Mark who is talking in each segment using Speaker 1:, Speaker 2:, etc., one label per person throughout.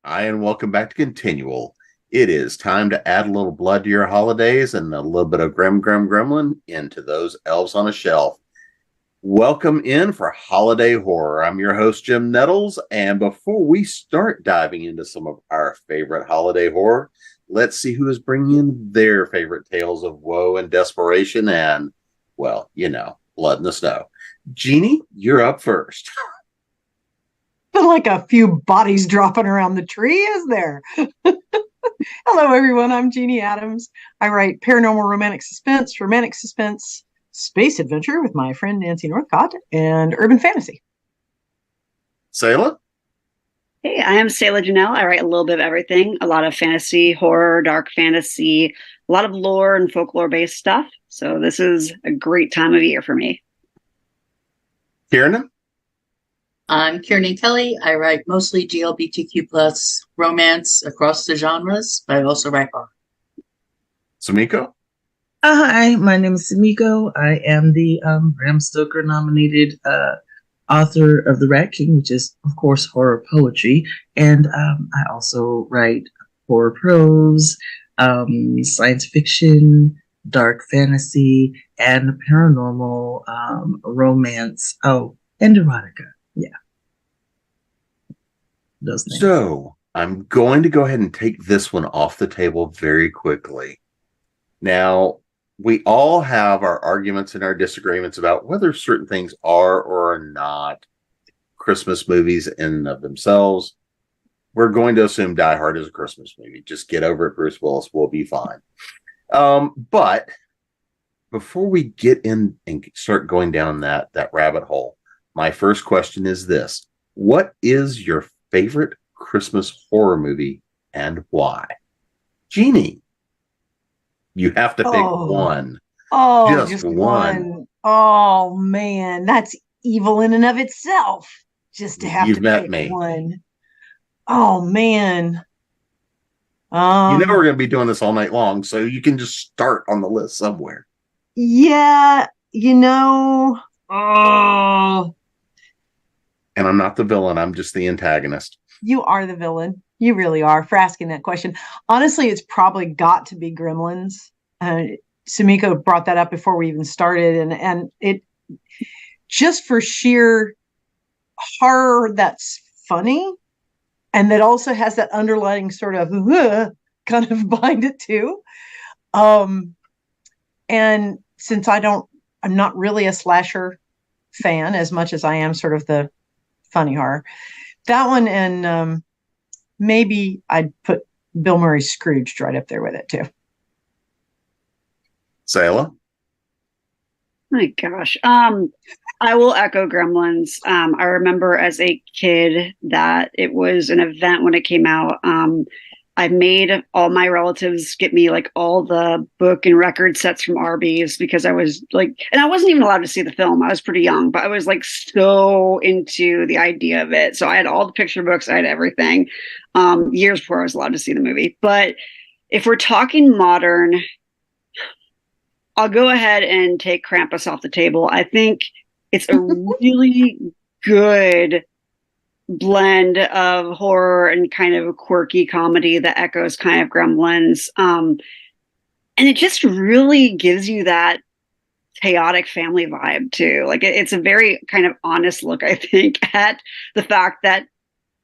Speaker 1: Hi, and welcome back to Continual. It is time to add a little blood to your holidays and a little bit of gremlin into those elves on a shelf. Welcome in for Holiday Horror. I'm your host, Jim Nettles, and before we start diving into some of our favorite holiday horror, let's see who is bringing in their favorite tales of woe and desperation and, well, blood in the snow. Jeannie, you're up first.
Speaker 2: Like a few bodies dropping around the tree, is there? Hello, everyone. I'm Jeanne Adams. I write paranormal romantic suspense, space adventure with my friend Nancy Northcott, and urban fantasy.
Speaker 1: Selah?
Speaker 3: Hey, I am Selah Janel. I write a little bit of everything, a lot of fantasy, horror, dark fantasy, a lot of lore and folklore-based stuff. So this is a great time of year for me.
Speaker 1: Kiernan?
Speaker 4: I'm Kiernan Kelly. I write mostly GLBTQ plus romance across the genres, but I also write horror.
Speaker 1: Sumiko?
Speaker 5: Hi, my name is Sumiko. I am the Bram Stoker nominated author of The Rat King, which is, of course, horror poetry. And I also write horror prose, science fiction, dark fantasy, and paranormal romance. Oh, and erotica. Yeah. Those things.
Speaker 1: So I'm going to go ahead and take this one off the table very quickly. Now, we all have our arguments and our disagreements about whether certain things are or are not Christmas movies in and of themselves. We're going to assume Die Hard is a Christmas movie. Just get over it, Bruce Willis. We'll be fine. But before we get in and start going down that rabbit hole, my first question is this. What is your favorite Christmas horror movie and why? Jeannie, you have to pick one.
Speaker 2: Oh, just one. Oh, man. That's evil in and of itself. Just to have to pick one. Oh, man.
Speaker 1: We're going to be doing this all night long, so you can just start on the list somewhere.
Speaker 2: Yeah, oh.
Speaker 1: And I'm not the villain. I'm just the antagonist.
Speaker 2: You are the villain. You really are, for asking that question. Honestly, it's probably got to be Gremlins. Sumiko brought that up before we even started. And it just for sheer horror that's funny. And that also has that underlying sort of kind of behind it too. And since I'm not really a slasher fan as much as I am sort of the funny horror. That one, and maybe I'd put Bill Murray's Scrooge right up there with it too.
Speaker 1: Selah?
Speaker 3: My gosh. I will echo Gremlins. I remember as a kid that it was an event when it came out. I made all my relatives get me like all the book and record sets from Arby's because I was like, and I wasn't even allowed to see the film. I was pretty young, but I was like so into the idea of it. So I had all the picture books, I had everything, years before I was allowed to see the movie. But if we're talking modern, I'll go ahead and take Krampus off the table. I think it's a really good blend of horror and kind of a quirky comedy that echoes kind of Gremlins. And it just really gives you that chaotic family vibe too. Like it's a very kind of honest look, I think, at the fact that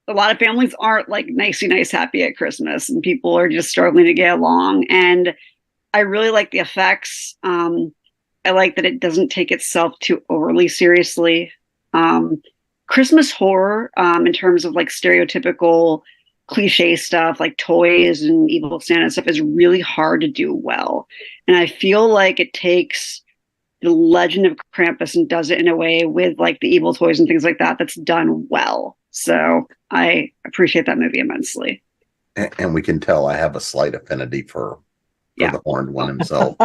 Speaker 3: a lot of families aren't like nicey nice happy at Christmas and people are just struggling to get along. And I really like the effects. I like that it doesn't take itself too overly seriously. Christmas horror, in terms of like stereotypical cliche stuff like toys and evil Santa and stuff, is really hard to do well. And I feel like it takes the legend of Krampus and does it in a way with like the evil toys and things like that that's done well. So I appreciate that movie immensely.
Speaker 1: And we can tell I have a slight affinity for the horned one himself.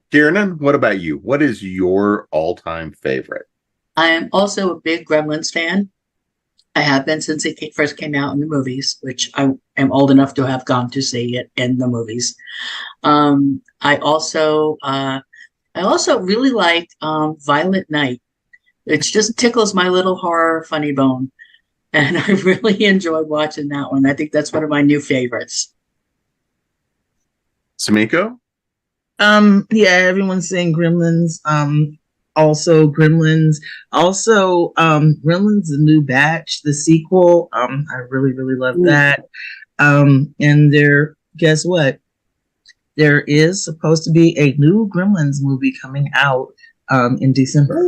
Speaker 1: Kiernan, what about you? What is your all-time favorite?
Speaker 4: I am also a big Gremlins fan. I have been since it first came out in the movies, which I am old enough to have gone to see it in the movies. I also really liked Violent Night It just tickles my little horror funny bone. And I really enjoyed watching that one. I think that's one of my new favorites.
Speaker 1: Sumiko?
Speaker 5: Yeah, everyone's saying Gremlins. Also Gremlins. Also, Gremlins, the new batch, the sequel. I really, really love that. And guess what? There is supposed to be a new Gremlins movie coming out in December.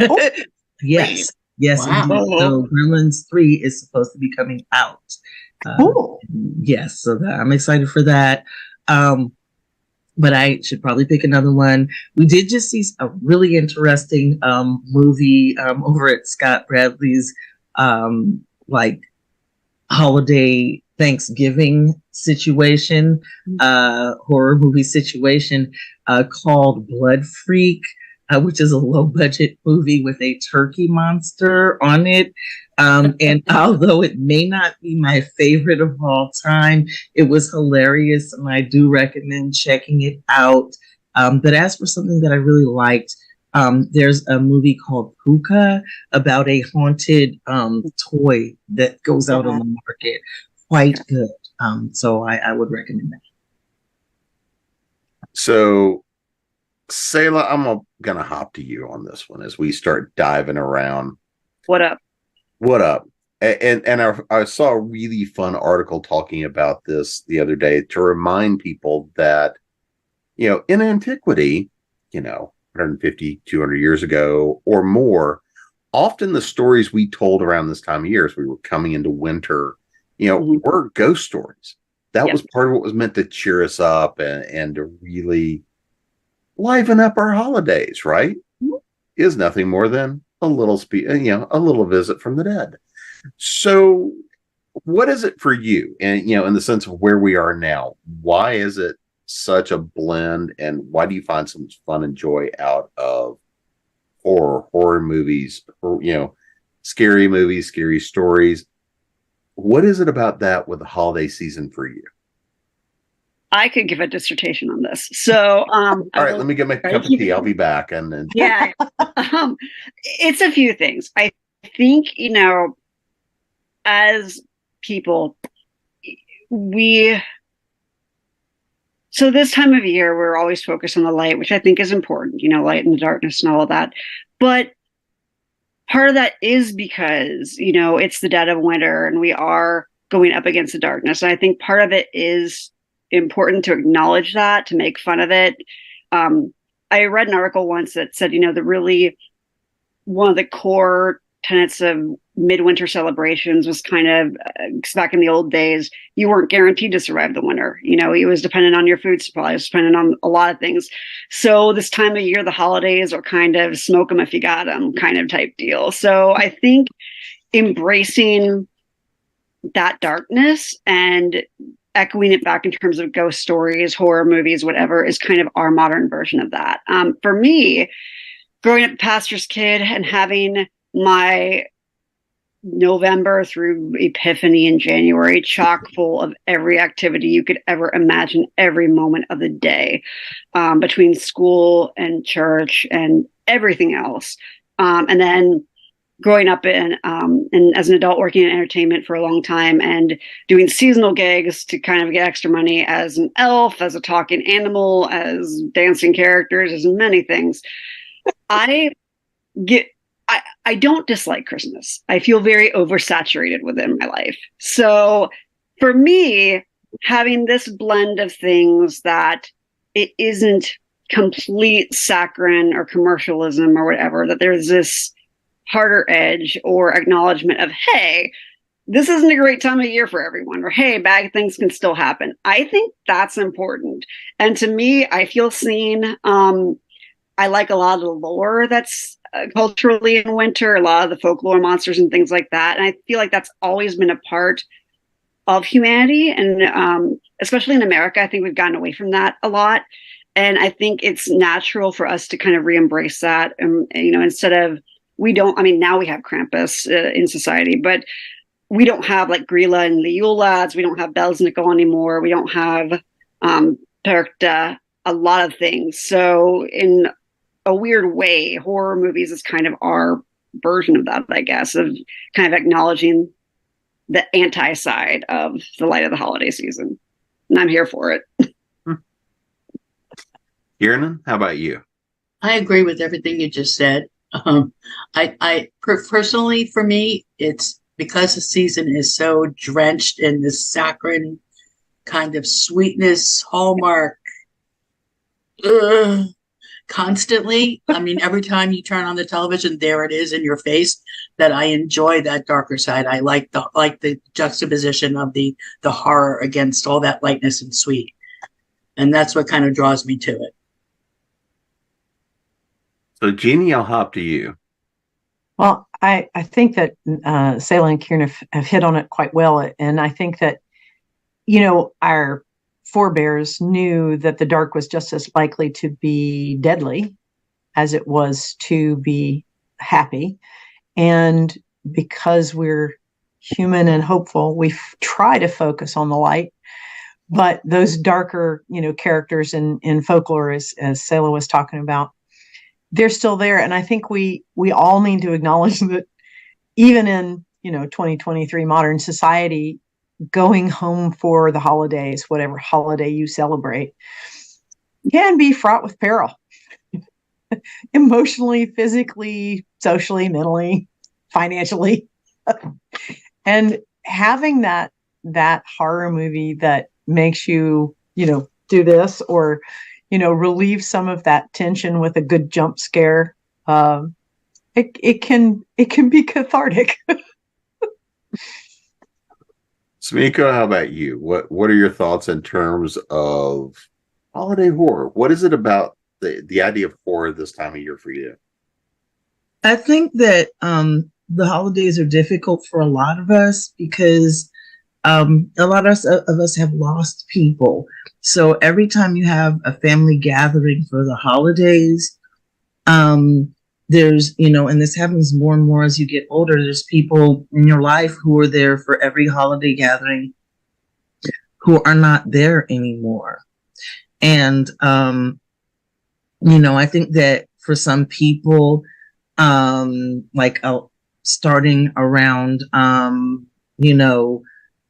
Speaker 2: Oh.
Speaker 5: Yes. Yes,
Speaker 4: Wow.
Speaker 5: indeed. So Gremlins 3 is supposed to be coming out.
Speaker 2: Cool.
Speaker 5: Yes, so I'm excited for that. But I should probably pick another one. We did just see a really interesting movie over at Scott Bradley's like holiday Thanksgiving situation, horror movie situation called Blood Freak, which is a low budget movie with a turkey monster on it. And although it may not be my favorite of all time, it was hilarious and I do recommend checking it out. But as for something that I really liked, there's a movie called Puka about a haunted toy that goes out on the market. Quite good. So I would recommend that.
Speaker 1: So, Selah, I'm going to hop to you on this one as we start diving around.
Speaker 3: What up?
Speaker 1: What up? And I saw a really fun article talking about this the other day to remind people that, in antiquity, 150, 200 years ago or more, often the stories we told around this time of year as we were coming into winter, were ghost stories. That was part of what was meant to cheer us up and to really liven up our holidays, right? Is nothing more than a little a little visit from the dead. So what is it for you? And, in the sense of where we are now, why is it such a blend and why do you find so much fun and joy out of horror movies, or, scary movies, scary stories? What is it about that with the holiday season for you?
Speaker 3: I could give a dissertation on this. So, all
Speaker 1: right, let me get my cup of tea. I'll be back. And then,
Speaker 3: it's a few things. I think, as people, so this time of year, we're always focused on the light, which I think is important, light and the darkness and all of that. But part of that is because, it's the dead of winter and we are going up against the darkness. And I think part of it is important to acknowledge that, to make fun of it. I read an article once that said, one of the core tenets of midwinter celebrations was kind of, back in the old days, you weren't guaranteed to survive the winter. It was dependent on your food supply, it was dependent on a lot of things. So this time of year, the holidays are kind of smoke them if you got them kind of type deal. So I think embracing that darkness and echoing it back in terms of ghost stories, horror movies, whatever, is kind of our modern version of that. For me, growing up a pastor's kid and having my November through Epiphany in January chock full of every activity you could ever imagine, every moment of the day, between school and church and everything else. And then growing up and as an adult working in entertainment for a long time and doing seasonal gigs to kind of get extra money as an elf, as a talking animal, as dancing characters, as many things. I don't dislike Christmas. I feel very oversaturated with it in my life. So for me, having this blend of things that it isn't complete saccharine or commercialism or whatever, that there's this harder edge or acknowledgement of, hey, this isn't a great time of year for everyone, or hey, bad things can still happen. I think that's important. And to me, I feel seen. I like a lot of the lore that's culturally in winter, a lot of the folklore monsters and things like that. And I feel like that's always been a part of humanity. And especially in America, I think we've gotten away from that a lot. And I think it's natural for us to kind of re-embrace that. And, instead of, now we have Krampus in society, but we don't have like Grilla and the Yule Lads. We don't have Belsnickel anymore. We don't have Perkta, a lot of things. So in a weird way, horror movies is kind of our version of that, I guess, of kind of acknowledging the anti side of the light of the holiday season. And I'm here for it.
Speaker 1: Kiernan, how about you?
Speaker 4: I agree with everything you just said. Personally, for me, it's because the season is so drenched in this saccharine kind of sweetness, hallmark, constantly. I mean, every time you turn on the television, there it is in your face. That I enjoy that darker side. I like the juxtaposition of the horror against all that lightness and sweet, and that's what kind of draws me to it.
Speaker 1: So, Jeannie, I'll hop to you.
Speaker 2: Well, I think that Selah and Kieran have hit on it quite well. And I think that, our forebears knew that the dark was just as likely to be deadly as it was to be happy. And because we're human and hopeful, we try to focus on the light. But those darker, characters in folklore, as Selah was talking about, they're still there. And I think we all need to acknowledge that even in, 2023 modern society, going home for the holidays, whatever holiday you celebrate, can be fraught with peril. Emotionally, physically, socially, mentally, financially. And having that horror movie that makes you, do this, or relieve some of that tension with a good jump scare. It can be cathartic.
Speaker 1: Sumiko, how about you? What are your thoughts in terms of holiday horror? What is it about the idea of horror this time of year for you?
Speaker 5: I think that the holidays are difficult for a lot of us because a lot of us have lost people. So every time you have a family gathering for the holidays, there's, and this happens more and more as you get older, there's people in your life who are there for every holiday gathering who are not there anymore. And, I think that for some people, starting around,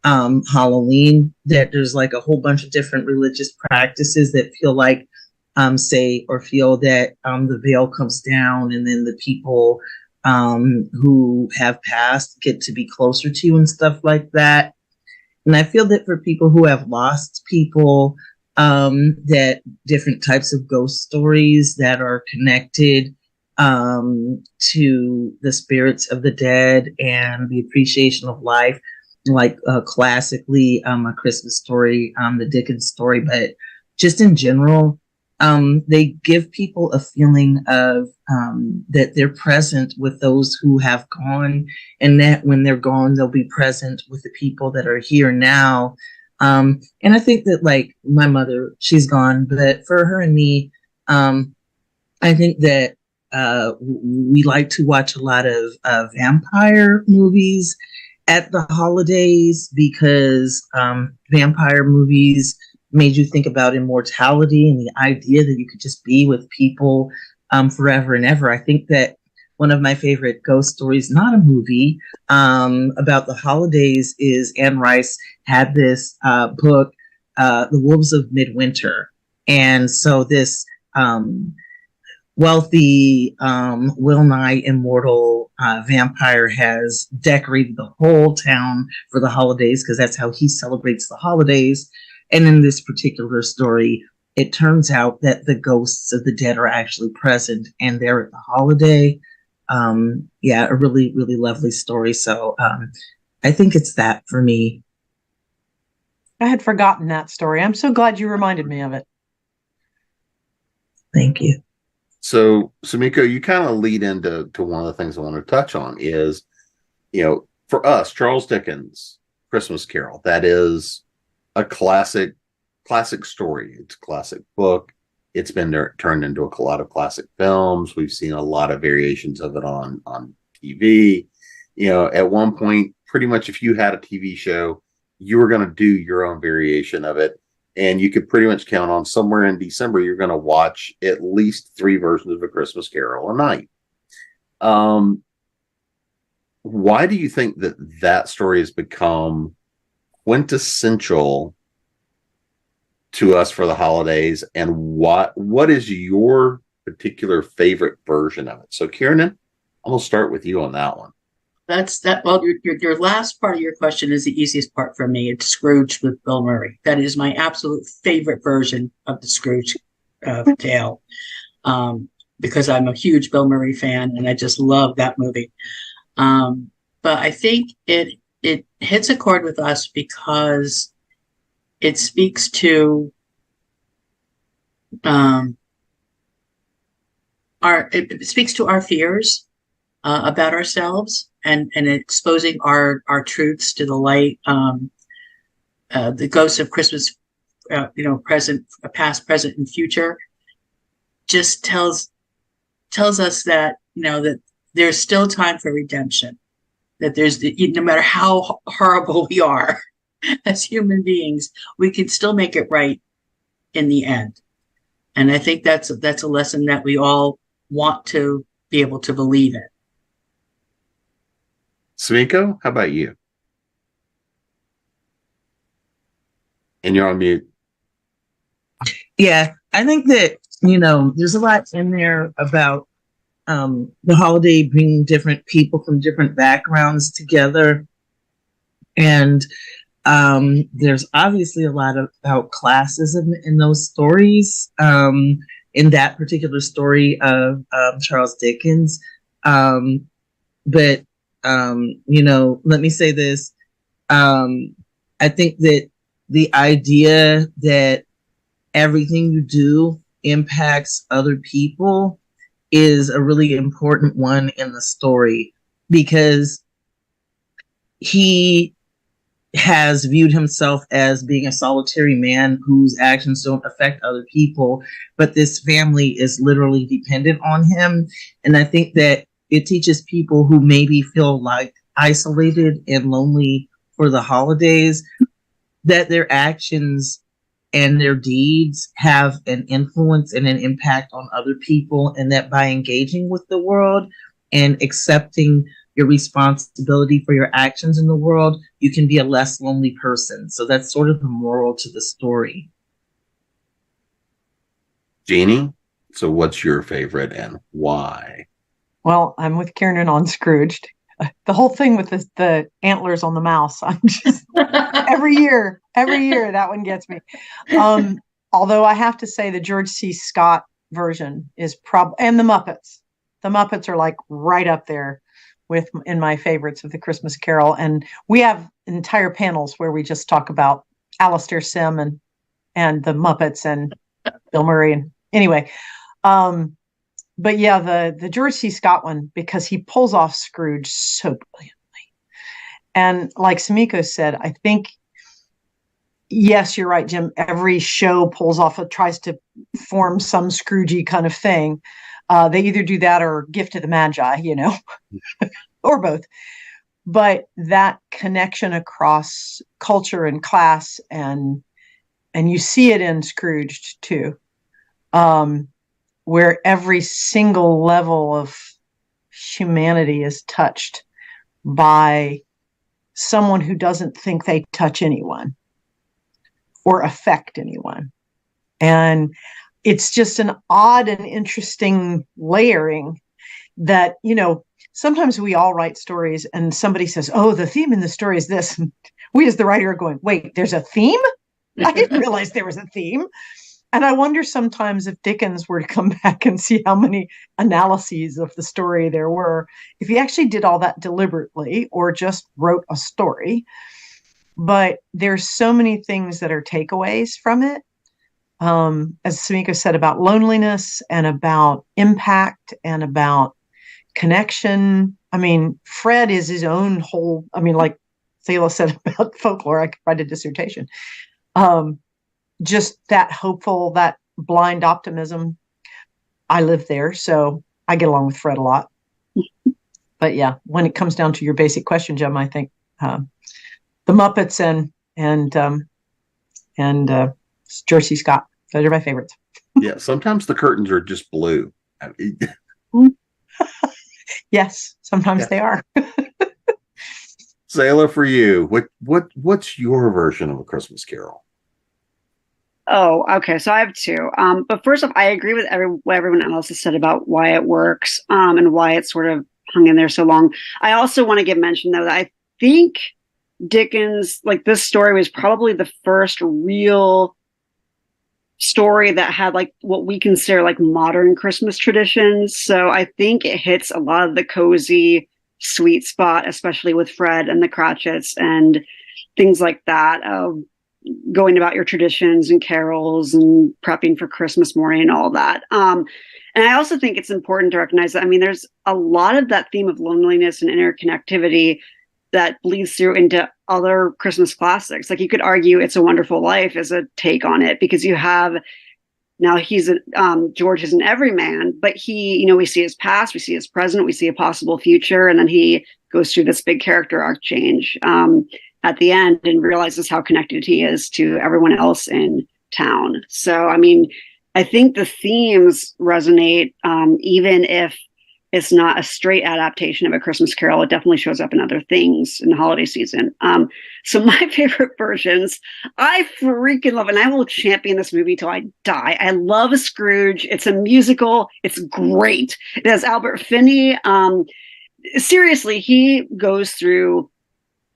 Speaker 5: Halloween, that there's like a whole bunch of different religious practices that feel like feel that the veil comes down, and then the people who have passed get to be closer to you and stuff like that. And I feel that for people who have lost people, that different types of ghost stories that are connected to the spirits of the dead and the appreciation of life, like classically A Christmas Story, the Dickens story, but just in general, they give people a feeling of that they're present with those who have gone, and that when they're gone, they'll be present with the people that are here now. And I think that, like, my mother, she's gone, but for her and me, I think that we like to watch a lot of vampire movies at the holidays because vampire movies made you think about immortality and the idea that you could just be with people forever and ever. I think that one of my favorite ghost stories, not a movie, about the holidays is Anne Rice had this book, The Wolves of Midwinter. And so this wealthy, well-nigh immortal vampire has decorated the whole town for the holidays because that's how he celebrates the holidays. And in this particular story, it turns out that the ghosts of the dead are actually present and they're at the holiday. A really, really lovely story. So I think it's that for me.
Speaker 2: I had forgotten that story. I'm so glad you reminded me of it.
Speaker 5: Thank you.
Speaker 1: So, Sumiko, you kind of lead into one of the things I want to touch on is, for us, Charles Dickens' Christmas Carol, that is a classic story. It's a classic book. It's been turned into a lot of classic films. We've seen a lot of variations of it on TV. At one point, pretty much if you had a TV show, you were going to do your own variation of it. And you could pretty much count on somewhere in December, you're going to watch at least 3 versions of A Christmas Carol a night. why do you think that that story has become quintessential to us for the holidays, and what is your particular favorite version of it? So, Kiernan, I'm gonna start with you on that one.
Speaker 4: That's that. Well, your last part of your question is the easiest part for me. It's Scrooge with Bill Murray. That is my absolute favorite version of the Scrooge tale, because I'm a huge Bill Murray fan and I just love that movie. But I think it hits a chord with us because it speaks to it speaks to our fears about ourselves, and exposing our truths to the light. The ghosts of Christmas, present, past, present, and future, just tells us that that there's still time for redemption. That there's no matter how horrible we are as human beings, we can still make it right in the end. And I think that's a lesson that we all want to be able to believe in.
Speaker 1: Sumiko, how about you? And you're on mute.
Speaker 5: Yeah, I think that, there's a lot in there about the holiday bringing different people from different backgrounds together. And there's obviously a lot about classism in those stories, in that particular story of Charles Dickens. But let me say this. I think that the idea that everything you do impacts other people is a really important one in the story, because he has viewed himself as being a solitary man whose actions don't affect other people, but this family is literally dependent on him. And I think that it teaches people who maybe feel like isolated and lonely for the holidays that their actions and their deeds have an influence and an impact on other people, and that by engaging with the world and accepting your responsibility for your actions in the world, you can be a less lonely person. So that's sort of the moral to the story.
Speaker 1: Jeannie, so what's your favorite and why?
Speaker 2: Well, I'm with Kiernan on Scrooged. The whole thing with the antlers on the mouse, I'm just every year that one gets me. Although I have to say the George C. Scott version is and the Muppets. The Muppets are like right up there in my favorites of the Christmas Carol. And we have entire panels where we just talk about Alastair Sim and the Muppets and Bill Murray. And anyway, but yeah, the George C. Scott one, because he pulls off Scrooge so brilliantly. And like Sumiko said, I think, yes, you're right, Jim. Every show tries to form some Scroogey kind of thing. They either do that or Gift of the Magi, or both. But that connection across culture and class, and you see it in Scrooged too, where every single level of humanity is touched by someone who doesn't think they touch anyone or affect anyone. And it's just an odd and interesting layering that, sometimes we all write stories and somebody says, oh, the theme in the story is this. And we as the writer are going, wait, there's a theme? I didn't realize there was a theme. And I wonder sometimes if Dickens were to come back and see how many analyses of the story there were, if he actually did all that deliberately or just wrote a story. But there's so many things that are takeaways from it. As Sumiko said, about loneliness and about impact and about connection. I mean, Fred is his own whole, like Selah said about folklore, I could write a dissertation. Just that hopeful, that blind optimism. I live there, so I get along with Fred a lot. But yeah, when it comes down to your basic question, Jim, I think the Muppets and George C. Scott, those are my favorites.
Speaker 1: Yeah, sometimes the curtains are just blue.
Speaker 2: Yes, sometimes they are.
Speaker 1: Selah, for you, what's your version of A Christmas Carol?
Speaker 3: Oh, okay. So I have two. But first off, I agree with what everyone else has said about why it works, and why it's sort of hung in there so long. I also want to give mention though that I think Dickens, like this story, was probably the first real story that had like what we consider like modern Christmas traditions. So I think it hits a lot of the cozy, sweet spot, especially with Fred and the Cratchits and things like that. Going about your traditions and carols and prepping for Christmas morning and all that. And I also think it's important to recognize that, I mean, there's a lot of that theme of loneliness and interconnectivity that bleeds through into other Christmas classics. Like you could argue It's a Wonderful Life as a take on it, because you have, now George is an everyman, but we see his past, we see his present, we see a possible future. And then he goes through this big character arc change at the end and realizes how connected he is to everyone else in town. So, I mean, I think the themes resonate, even if it's not a straight adaptation of A Christmas Carol. It definitely shows up in other things in the holiday season. So my favorite versions, I freaking love, and I will champion this movie till I die. I love Scrooge. It's a musical. It's great. It has Albert Finney. Seriously, he goes through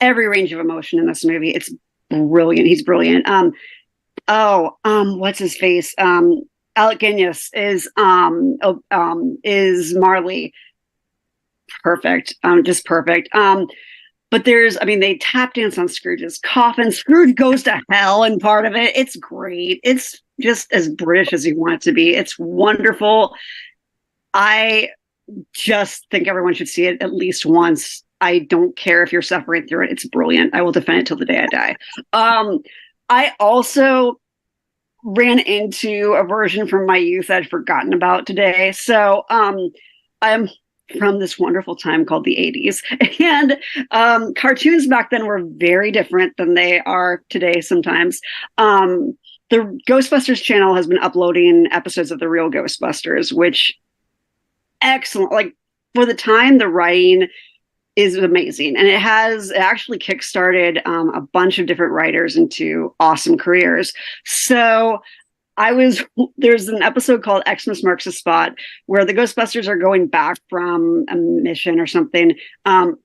Speaker 3: every range of emotion in this movie. It's brilliant. He's brilliant. What's his face? Alec Guinness is Marley. Perfect. Just perfect. But they tap dance on Scrooge's coffin. Scrooge goes to hell in part of it. It's great. It's just as British as you want it to be. It's wonderful. I just think everyone should see it at least once. I don't care if you're suffering through it. It's brilliant. I will defend it till the day I die. I also ran into a version from my youth I'd forgotten about today. So I'm from this wonderful time called the 80s. And cartoons back then were very different than they are today sometimes. The Ghostbusters channel has been uploading episodes of The Real Ghostbusters, which excellent. Like for the time, the writing is amazing. And it actually kickstarted a bunch of different writers into awesome careers. So there's an episode called Xmas Marks the Spot where the Ghostbusters are going back from a mission or something.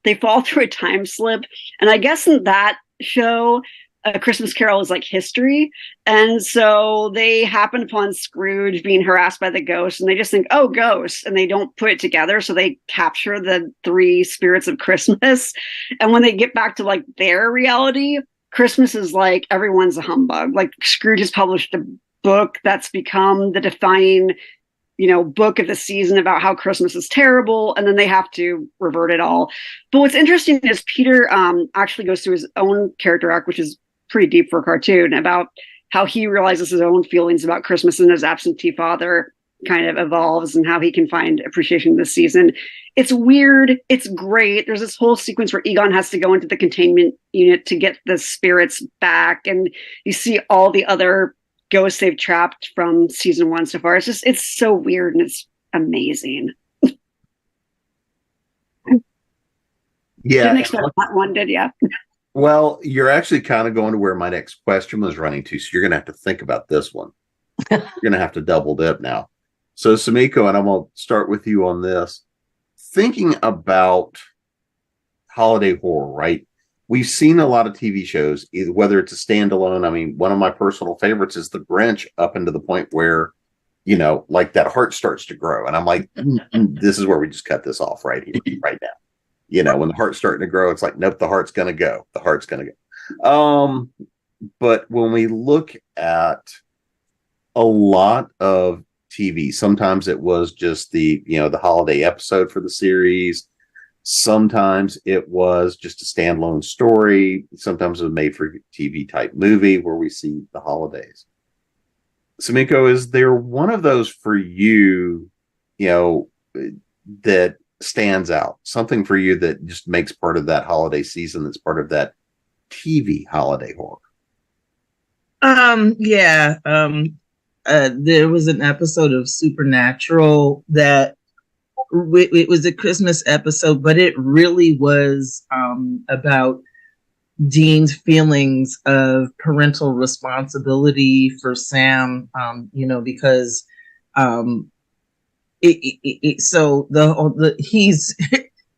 Speaker 3: They fall through a time slip. And I guess in that show, A Christmas Carol is like history. And so they happen upon Scrooge being harassed by the ghosts and they just think, oh, ghosts. And they don't put it together. So they capture the three spirits of Christmas. And when they get back to like their reality, Christmas is like everyone's a humbug. Like Scrooge has published a book that's become the defining, book of the season about how Christmas is terrible. And then they have to revert it all. But what's interesting is Peter actually goes through his own character arc, which is pretty deep for a cartoon, about how he realizes his own feelings about Christmas and his absentee father kind of evolves and how he can find appreciation this season. It's weird. It's great. There's this whole sequence where Egon has to go into the containment unit to get the spirits back. And you see all the other ghosts they've trapped from season one so far. It's so weird and it's amazing.
Speaker 1: Yeah.
Speaker 3: Didn't expect that one, did you?
Speaker 1: Well, you're actually kind of going to where my next question was running to. So you're going to have to think about this one. You're going to have to double dip now. So Sumiko, and I'm going to start with you on this. Thinking about holiday horror, right? We've seen a lot of TV shows, whether it's a standalone. I mean, one of my personal favorites is The Grinch, up into the point where, like that heart starts to grow. And I'm like, this is where we just cut this off right here, right now. When the heart's starting to grow, it's like, nope, the heart's going to go. The heart's going to go. But when we look at a lot of TV, sometimes it was just the holiday episode for the series. Sometimes it was just a standalone story. Sometimes it was made for TV type movie where we see the holidays. Sumiko, is there one of those for you, that stands out? Something for you that just makes part of that holiday season, that's part of that TV holiday horror?
Speaker 5: There was an episode of Supernatural that it was a Christmas episode, but it really was about Dean's feelings of parental responsibility for Sam, because so he's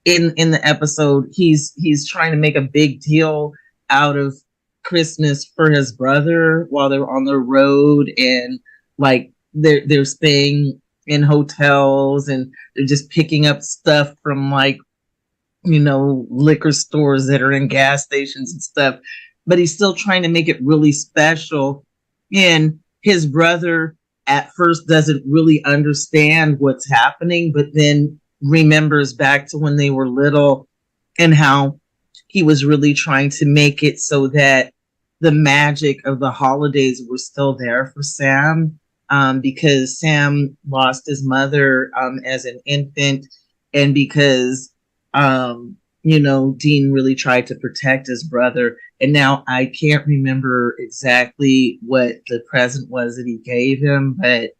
Speaker 5: in the episode, he's trying to make a big deal out of Christmas for his brother while they're on the road, and like they're staying in hotels and they're just picking up stuff from like liquor stores that are in gas stations and stuff, but he's still trying to make it really special. And his brother at first doesn't really understand what's happening, but then remembers back to when they were little and how he was really trying to make it so that the magic of the holidays were still there for Sam, because Sam lost his mother as an infant, and because Dean really tried to protect his brother. And now I can't remember exactly what the present was that he gave him, but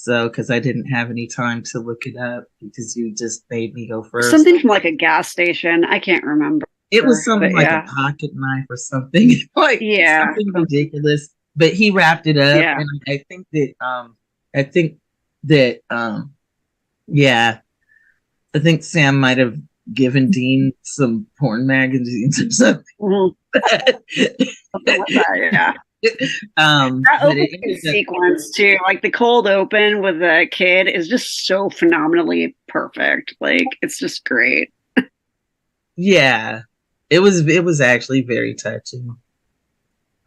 Speaker 5: because I didn't have any time to look it up because you just made me go first.
Speaker 3: Something from like a gas station. I can't remember.
Speaker 5: It was something like a pocket knife or something, something ridiculous. But he wrapped it up, and I think Sam might have given Dean some porn magazines or something.
Speaker 3: Something like that, that opening sequence too, like the cold open with the kid, is just so phenomenally perfect. Like, it's just great.
Speaker 5: Yeah, it was actually very touching.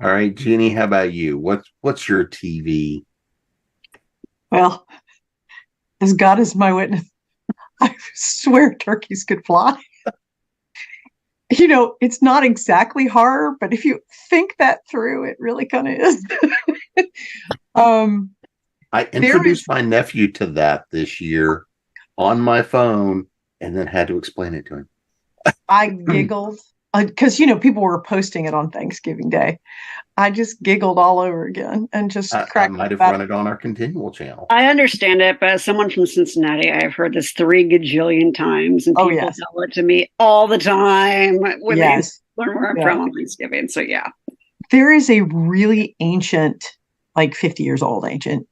Speaker 1: All right, Jeannie, how about you? What's your TV?
Speaker 2: Well, as God is my witness, I swear turkeys could fly. It's not exactly horror, but if you think that through, it really kind of is.
Speaker 1: I introduced my nephew to that this year on my phone and then had to explain it to him.
Speaker 2: I giggled because, people were posting it on Thanksgiving Day. I just giggled all over again and just cracked.
Speaker 1: I might have run it on our ConTinual channel.
Speaker 3: I understand it, but as someone from Cincinnati, I've heard this 3 gajillion times, and people tell it to me all the time when they learn where I'm from on Thanksgiving. So
Speaker 2: there is a really ancient, like 50 years old ancient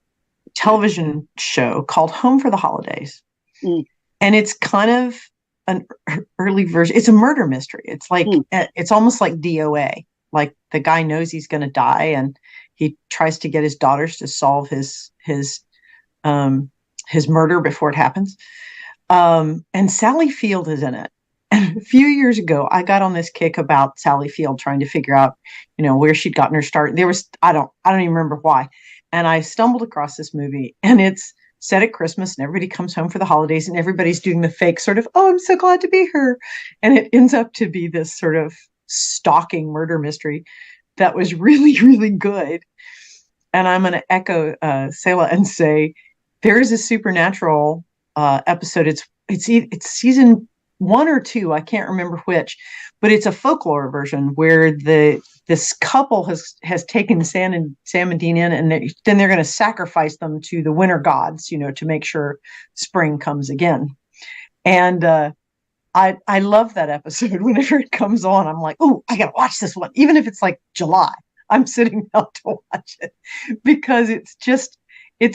Speaker 2: television show called Home for the Holidays, and it's kind of an early version. It's a murder mystery. It's like it's almost like DOA. Like the guy knows he's going to die, and he tries to get his daughters to solve his murder before it happens. And Sally Field is in it. And a few years ago, I got on this kick about Sally Field, trying to figure out, where she'd gotten her start. I don't even remember why. And I stumbled across this movie, and it's set at Christmas, and everybody comes home for the holidays, and everybody's doing the fake sort of, oh, I'm so glad to be here. And it ends up to be this sort of stalking murder mystery that was really, really good. And I'm going to echo Selah and say there is a Supernatural episode. It's season 1 or 2, I can't remember which, but it's a folklore version where this couple has taken Sam and Dean in, and then they're going to sacrifice them to the winter gods, to make sure spring comes again. And I love that episode. Whenever it comes on, I'm like, oh, I gotta watch this one. Even if it's like July, I'm sitting down to watch it because it's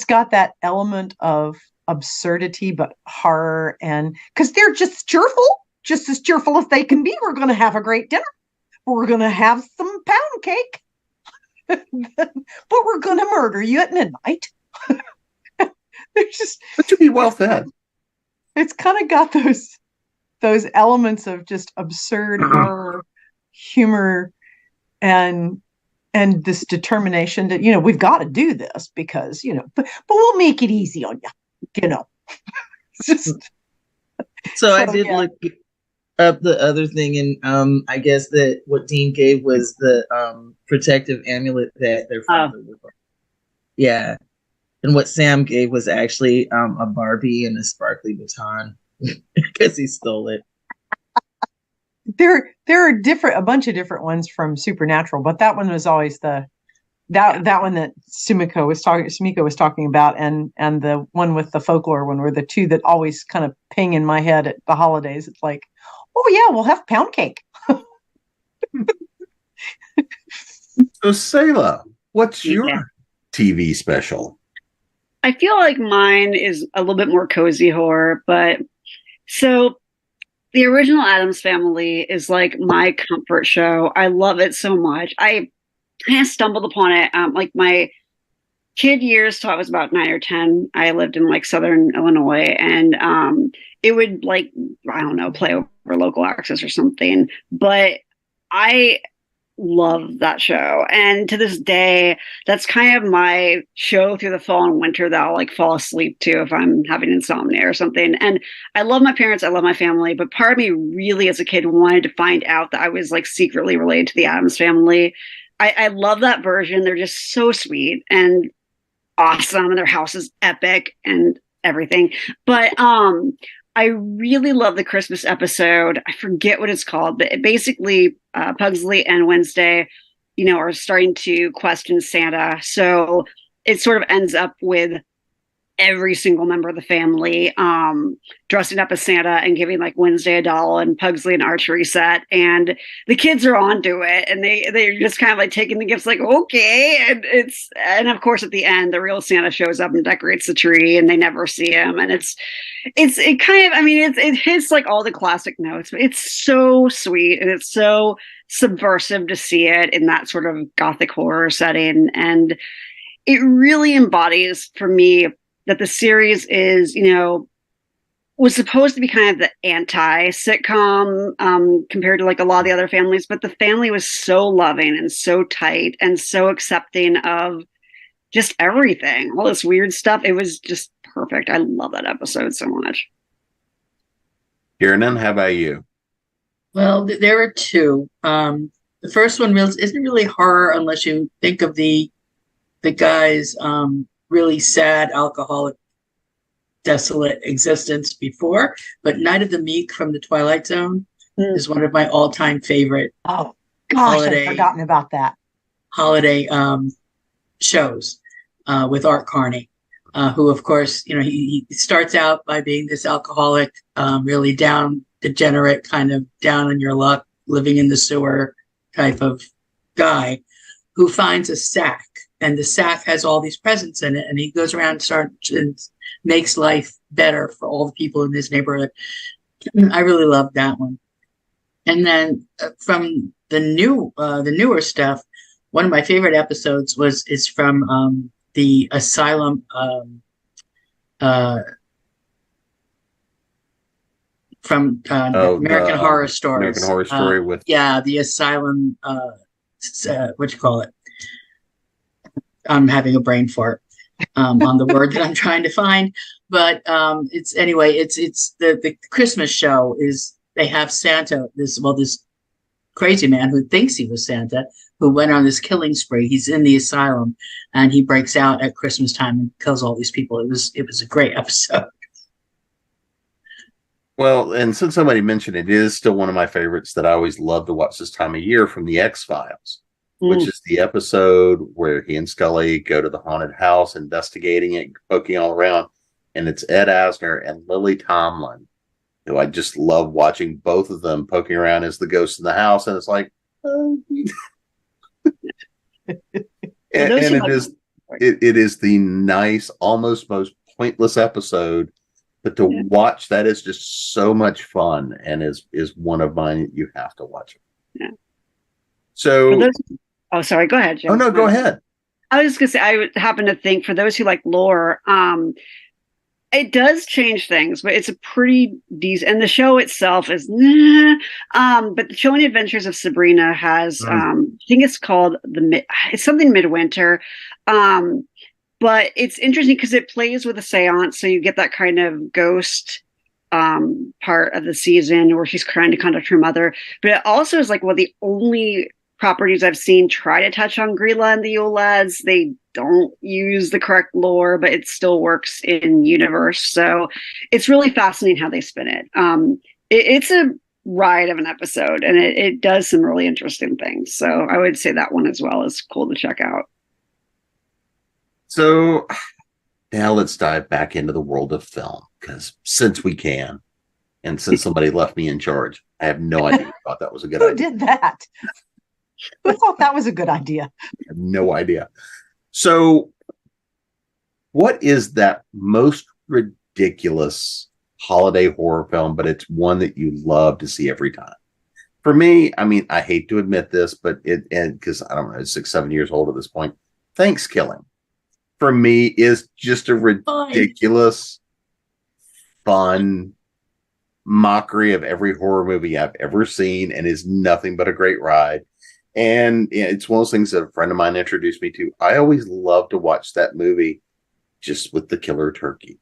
Speaker 2: got that element of absurdity, but horror, and because they're just as cheerful as they can be. We're going to have a great dinner. We're going to have some pound cake, but we're going to murder you at midnight. But
Speaker 1: you'll be well fed.
Speaker 2: It's kind of got those elements of just absurd horror, humor, and this determination that, we've got to do this because, but we'll make it easy on you,
Speaker 5: I did look up the other thing, and I guess that what Dean gave was the protective amulet that their father wore. Yeah. And what Sam gave was actually a Barbie and a sparkly baton because he stole it.
Speaker 2: There are a bunch of different ones from Supernatural, but that one was always the that one that Sumiko was talking about, and the one with the folklore one were the two that always kind of ping in my head at the holidays. It's like, oh yeah, we'll have pound cake.
Speaker 1: So, Selah, what's your
Speaker 3: Yeah.
Speaker 1: TV special?
Speaker 3: I feel like mine is a little bit more cozy horror, but so the original Adams Family is like my comfort show. I love it so much. I kind of stumbled upon it. Like my kid years, till I was about 9 or 10. I lived in like Southern Illinois, and it would like, I don't know, play over local access or something. But I love that show, and to this day that's kind of my show through the fall and winter that I'll like fall asleep to if I'm having insomnia or something. And I love my parents, I love my family, but part of me really as a kid wanted to find out that I was like secretly related to the Adams Family. I love that version. They're just so sweet and awesome, and their house is epic and everything. But I really love the Christmas episode. I forget what it's called, but it basically Pugsley and Wednesday, are starting to question Santa. So it sort of ends up with every single member of the family dressing up as Santa and giving like Wednesday a doll and Pugsley an archery set, and the kids are onto it, and they're just kind of like taking the gifts like, okay. And of course at the end the real Santa shows up and decorates the tree, and they never see him, and it kind of, I mean, it hits like all the classic notes, but it's so sweet, and it's so subversive to see it in that sort of gothic horror setting. And it really embodies for me that the series is, was supposed to be kind of the anti-sitcom compared to like a lot of the other families, but the family was so loving and so tight and so accepting of just everything, all this weird stuff. It was just perfect. I love that episode so much.
Speaker 1: Kiernan, how about you?
Speaker 4: Well, there are two. The first one isn't really horror unless you think of the guy's really sad, alcoholic, desolate existence before. But Night of the Meek from the Twilight Zone is one of my all-time favorite.
Speaker 2: Oh gosh, I'd forgotten about that.
Speaker 4: Holiday shows with Art Carney, who, of course, he starts out by being this alcoholic, really degenerate, kind of down on your luck, living in the sewer type of guy, who finds a sack. And the sack has all these presents in it, and he goes around and makes life better for all the people in his neighborhood. I really love that one. And then from the newer stuff, one of my favorite episodes is from the Asylum, from American Horror Stories.
Speaker 1: American Horror Story with
Speaker 4: the Asylum. What you call it? I'm having a brain fart on the word that I'm trying to find, but it's the Christmas show is they have Santa, this crazy man who thinks he was Santa, who went on this killing spree. He's in the asylum, and he breaks out at Christmas time and kills all these people. It was a great episode.
Speaker 1: Well, and since somebody mentioned it, it is still one of my favorites that I always love to watch this time of year, from the X-Files. Which is the episode where he and Scully go to the haunted house, investigating it, poking all around. And it's Ed Asner and Lily Tomlin, who I just love watching both of them poking around as the ghosts in the house. And it's like, it is the nice, almost most pointless episode. But to watch that is just so much fun, and is one of mine. You have to watch it.
Speaker 3: Yeah.
Speaker 1: So...
Speaker 3: Oh, sorry. Go ahead, Jim.
Speaker 1: Oh, no, go ahead.
Speaker 3: I was just going to say, I would happen to think for those who like lore, it does change things, but it's a pretty decent, and the show itself is, but the Chilling Adventures of Sabrina has, I think it's called it's something Midwinter. But it's interesting because it plays with a seance. So you get that kind of ghost part of the season where she's trying to contact her mother, but it also is like one of the only properties I've seen try to touch on Grilla and the Yule Lads. They don't use the correct lore, but it still works in universe. So it's really fascinating how they spin it. It's a ride of an episode, and it does some really interesting things. So I would say that one as well is cool to check out.
Speaker 1: So now let's dive back into the world of film, because since we can, and since somebody left me in charge, I have no idea who thought that was a good
Speaker 2: Who
Speaker 1: idea.
Speaker 2: did that? Who thought that was a good idea?
Speaker 1: I have no idea. So, what is that most ridiculous holiday horror film, but it's one that you love to see every time? For me, I mean, I hate to admit this, but because I don't know, it's 6, 7 years old at this point. Thanksgiving, for me, is just a ridiculous, fun mockery of every horror movie I've ever seen, and is nothing but a great ride. And it's one of those things that a friend of mine introduced me to. I always love to watch that movie just with the killer turkey.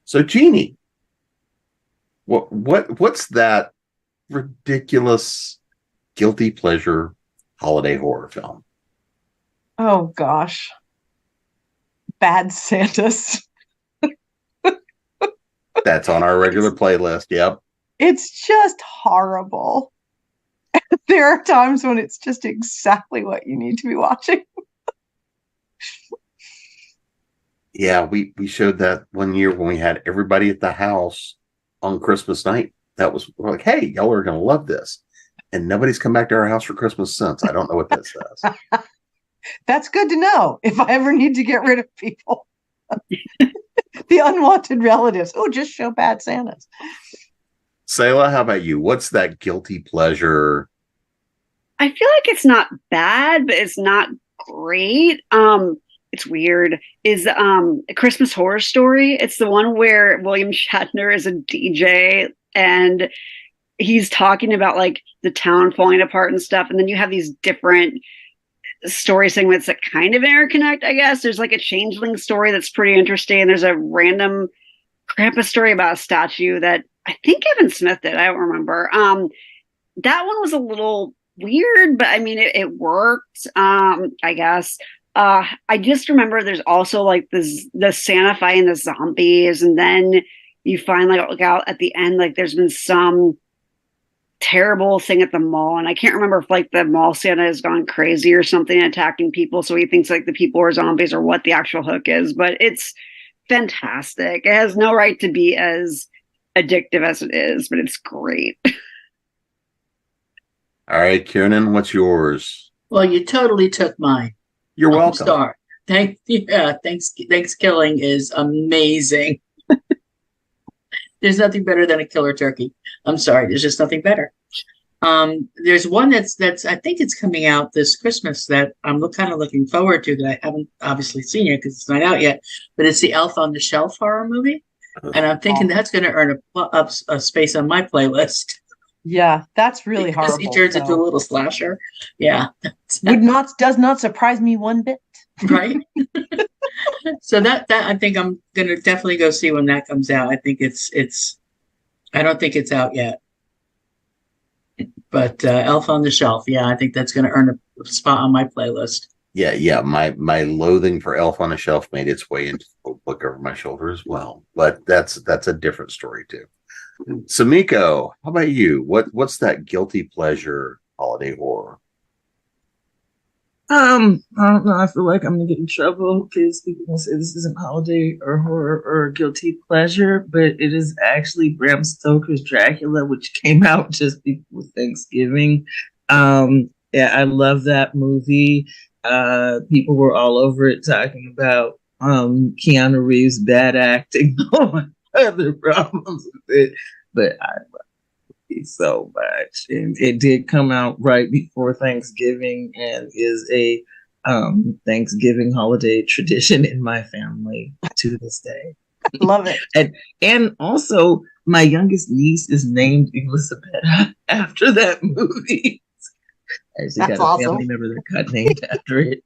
Speaker 1: So, Jeannie, what's that ridiculous guilty pleasure holiday horror film?
Speaker 2: Oh gosh. Bad Santas.
Speaker 1: That's on our regular playlist. Yep.
Speaker 2: It's just horrible. There are times when it's just exactly what you need to be watching.
Speaker 1: Yeah, we showed that one year when we had everybody at the house on Christmas night. We're like, hey, y'all are going to love this. And nobody's come back to our house for Christmas since. I don't know what that says.
Speaker 2: That's good to know if I ever need to get rid of people. The unwanted relatives. Oh, just show Bad Santas.
Speaker 1: Selah, how about you? What's that guilty pleasure?
Speaker 3: I feel like it's not bad, but it's not great. It's weird. Is A Christmas Horror Story. It's the one where William Shatner is a DJ and he's talking about like the town falling apart and stuff, and then you have these different story segments that kind of interconnect, I guess. There's like a changeling story that's pretty interesting. There's a random Krampus story about a statue that I think Kevin Smith did. I don't remember. That one was a little weird, but I mean, it worked, I guess. I just remember there's also like the Santa fighting the zombies, and then you find like look out at the end, like there's been some terrible thing at the mall, and I can't remember if like the mall Santa has gone crazy or something, attacking people, so he thinks like the people are zombies or what the actual hook is. But it's fantastic. It has no right to be as addictive as it is, but it's great.
Speaker 1: All right, Kiernan, what's yours?
Speaker 4: Well, you totally took mine.
Speaker 1: You're welcome.
Speaker 4: Sorry. Thanksgiving is amazing. There's nothing better than a killer turkey. I'm sorry, there's just nothing better. There's one that's I think it's coming out this Christmas that I'm kind of looking forward to, that I haven't obviously seen yet because it's not out yet. But it's the Elf on the Shelf horror movie, and I'm thinking that's going to earn a space on my playlist.
Speaker 2: Yeah, that's really horrible.
Speaker 4: He turns into a little slasher. Yeah,
Speaker 2: does not surprise me one bit.
Speaker 4: Right. So that I think I'm gonna definitely go see when that comes out. I think it's I don't think it's out yet, but Elf on the Shelf, yeah, I think that's gonna earn a spot on my playlist.
Speaker 1: Yeah. My loathing for Elf on a Shelf made its way into the book over my shoulder as well, but that's a different story too. Sumiko, how about you? What's that guilty pleasure holiday horror?
Speaker 5: I don't know. I feel like I'm gonna get in trouble because people will say this isn't holiday or horror or guilty pleasure, but it is actually Bram Stoker's Dracula, which came out just before Thanksgiving. Yeah, I love that movie. People were all over it talking about Keanu Reeves' bad acting on other problems with it, but I so much, and it did come out right before Thanksgiving and is a Thanksgiving holiday tradition in my family to this day.
Speaker 2: Love it.
Speaker 5: And also my youngest niece is named Elizabeth after that movie. I actually
Speaker 2: That's
Speaker 5: got a
Speaker 2: awesome.
Speaker 5: family member that got named after it.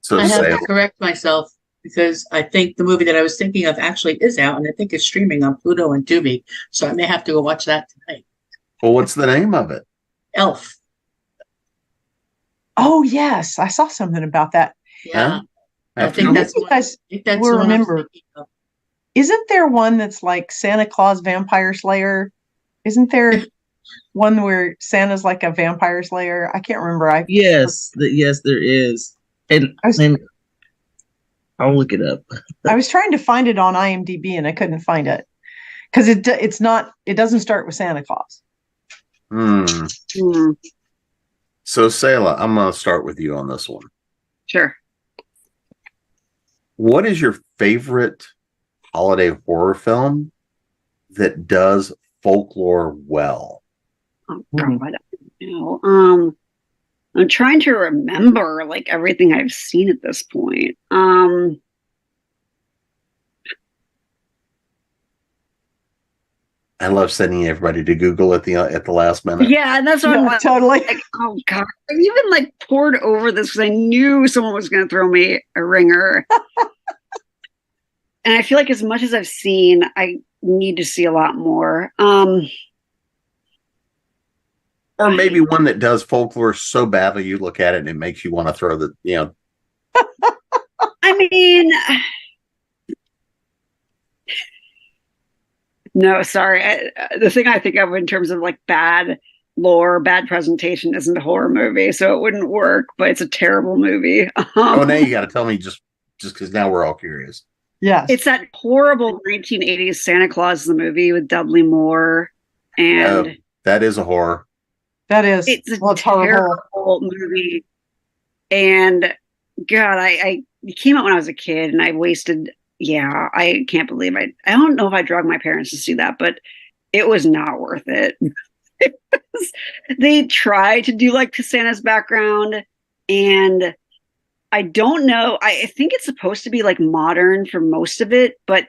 Speaker 1: So
Speaker 4: I have to correct myself, because I think the movie that I was thinking of actually is out, and I think it's streaming on Pluto and Tubi. So I may have to go watch that tonight.
Speaker 1: Well, what's the name of it?
Speaker 4: Elf.
Speaker 2: Oh yes, I saw something about that.
Speaker 4: Yeah.
Speaker 1: Huh?
Speaker 4: I think that's
Speaker 2: You
Speaker 4: what,
Speaker 2: guys
Speaker 4: I think that's
Speaker 2: will
Speaker 4: the one I was
Speaker 2: remember.
Speaker 4: thinking of.
Speaker 2: Isn't there one that's like Santa Claus Vampire Slayer? Isn't there one where Santa's like a vampire slayer? I can't remember.
Speaker 5: Yes, there is. And I'll look it up.
Speaker 2: I was trying to find it on IMDb and I couldn't find it because it doesn't start with Santa Claus.
Speaker 1: So, Selah, I'm going to start with you on this one.
Speaker 3: Sure.
Speaker 1: What is your favorite holiday horror film that does folklore well?
Speaker 3: Oh God, I don't know. I'm trying to remember like everything I've seen at this point.
Speaker 1: I love sending everybody to Google at the last minute.
Speaker 3: Yeah, and that's what I'm
Speaker 2: totally.
Speaker 3: like, oh God. I even like poured over this because I knew someone was going to throw me a ringer. And I feel like as much as I've seen, I need to see a lot more.
Speaker 1: Or maybe one that does folklore so badly you look at it and it makes you want to throw the,
Speaker 3: I mean, no, sorry. The thing I think of in terms of like bad lore, bad presentation isn't a horror movie, so it wouldn't work, but it's a terrible movie.
Speaker 1: Oh, now you got to tell me just because now we're all curious.
Speaker 2: Yeah.
Speaker 3: It's that horrible 1980s Santa Claus the movie with Dudley Moore. And
Speaker 1: that is a horror.
Speaker 2: That is.
Speaker 3: It's a
Speaker 2: horrible
Speaker 3: terrible movie. And God, it came out when I was a kid and I wasted, I can't believe I don't know if I drugged my parents to see that, but it was not worth it. They tried to do like Santa's background and I don't know. I think it's supposed to be like modern for most of it, but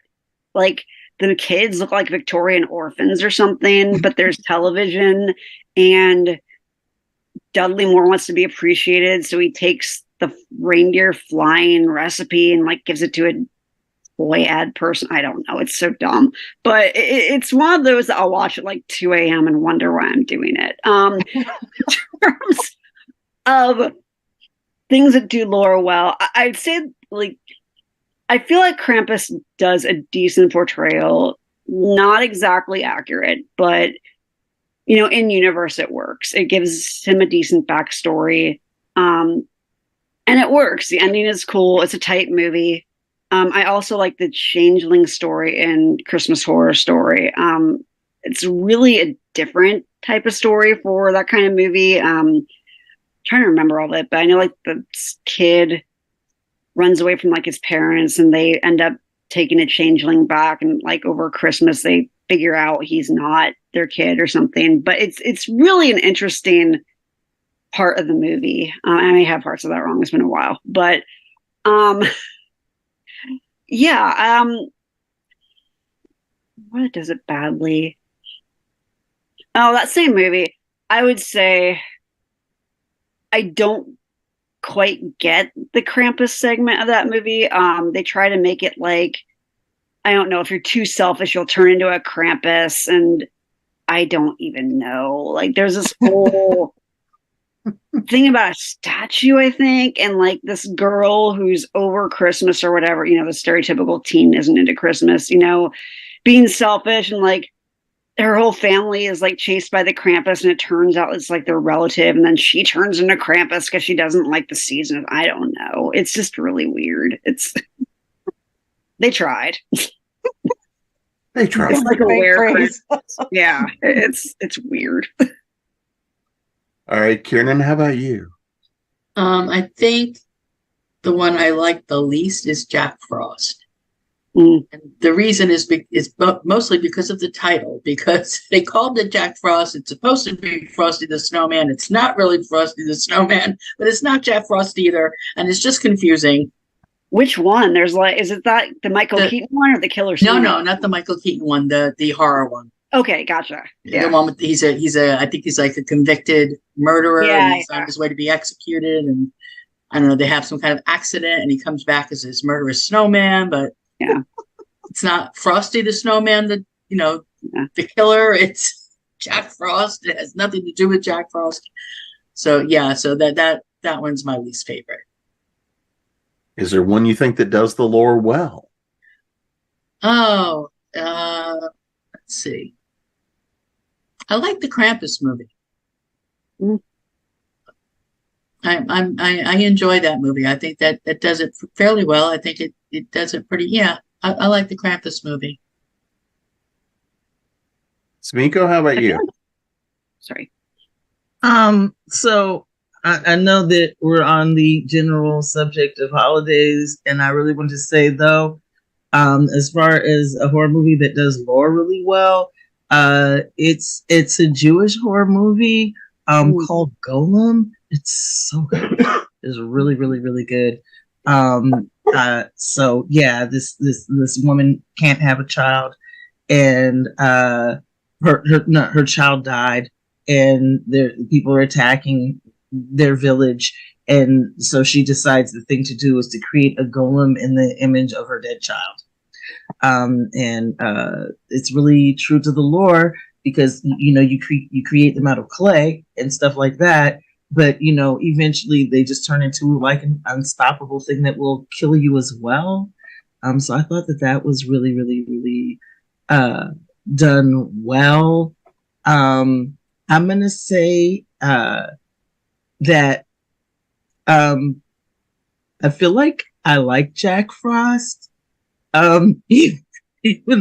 Speaker 3: like the kids look like Victorian orphans or something, but there's television and Dudley Moore wants to be appreciated. So he takes the reindeer flying recipe and like gives it to a boy ad person. I don't know. It's so dumb, but it's one of those that I'll watch at like 2 a.m. and wonder why I'm doing it. In terms of things that do lore well, I'd say like I feel like Krampus does a decent portrayal, not exactly accurate, but in universe it works. It gives him a decent backstory, and it works. The ending is cool. It's a tight movie. I also like the Changeling story in Christmas Horror Story. It's really a different type of story for that kind of movie. Trying to remember all of it, but I know like the kid runs away from like his parents and they end up taking a changeling back, and like over Christmas they figure out he's not their kid or something. But it's really an interesting part of the movie. I may have parts of that wrong. It's been a while, but what does it badly? Oh, that same movie. I would say I don't quite get the Krampus segment of that movie. They try to make it like, I don't know, if you're too selfish, you'll turn into a Krampus. And I don't even know. Like there's this whole thing about a statue, I think. And like this girl who's over Christmas or whatever, the stereotypical teen isn't into Christmas, being selfish, and like her whole family is like chased by the Krampus, and it turns out it's like their relative, and then she turns into Krampus because she doesn't like the season. I don't know. It's just really weird. They tried.
Speaker 1: They tried.
Speaker 3: It's like a weird. Yeah, it's weird.
Speaker 1: All right, Kiernan, how about you?
Speaker 4: I think the one I like the least is Jack Frost.
Speaker 3: Mm.
Speaker 4: And the reason is mostly because of the title, because they called it Jack Frost. It's supposed to be Frosty the Snowman. It's not really Frosty the Snowman, but it's not Jack Frost either. And it's just confusing.
Speaker 3: Which one? There's like, is it that the Michael Keaton one or the Killer
Speaker 4: Snowman? No, not the Michael Keaton one, the horror one.
Speaker 3: Okay, gotcha. Yeah.
Speaker 4: The one with I think he's like a convicted murderer, and he's on his way to be executed, and I don't know, they have some kind of accident and he comes back as this murderous snowman, but it's not Frosty the Snowman, the killer. It's Jack Frost. It has nothing to do with Jack Frost. So that one's my least favorite.
Speaker 1: Is there one you think that does the lore well?
Speaker 4: Oh, let's see. I like the Krampus movie. I enjoy that movie. I think that does it fairly well. I think it does it pretty. Yeah, I like the Krampus movie.
Speaker 1: Smiko, how about
Speaker 3: I feel
Speaker 1: you?
Speaker 3: like, sorry.
Speaker 5: So I know that we're on the general subject of holidays, and I really want to say though, as far as a horror movie that does lore really well, it's a Jewish horror movie called Golem. It's so good. It's really, really, really good. So yeah, this woman can't have a child, and her child died, and people are attacking their village, and so she decides the thing to do is to create a golem in the image of her dead child. And it's really true to the lore because you create them out of clay and stuff like that, but eventually they just turn into like an unstoppable thing that will kill you as well. So I thought that was really, really, really done well. I'm gonna say that I feel like I like Jack Frost, even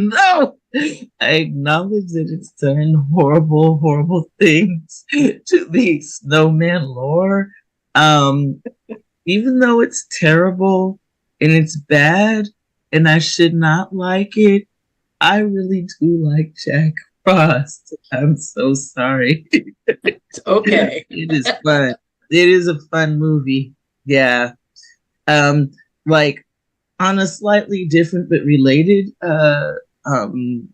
Speaker 5: though I acknowledge that it's done horrible, horrible things to the snowman lore. Even though it's terrible and it's bad and I should not like it, I really do like Jack Frost. I'm so sorry.
Speaker 4: It's okay.
Speaker 5: It is fun. It is a fun movie. Yeah. Like on a slightly different but related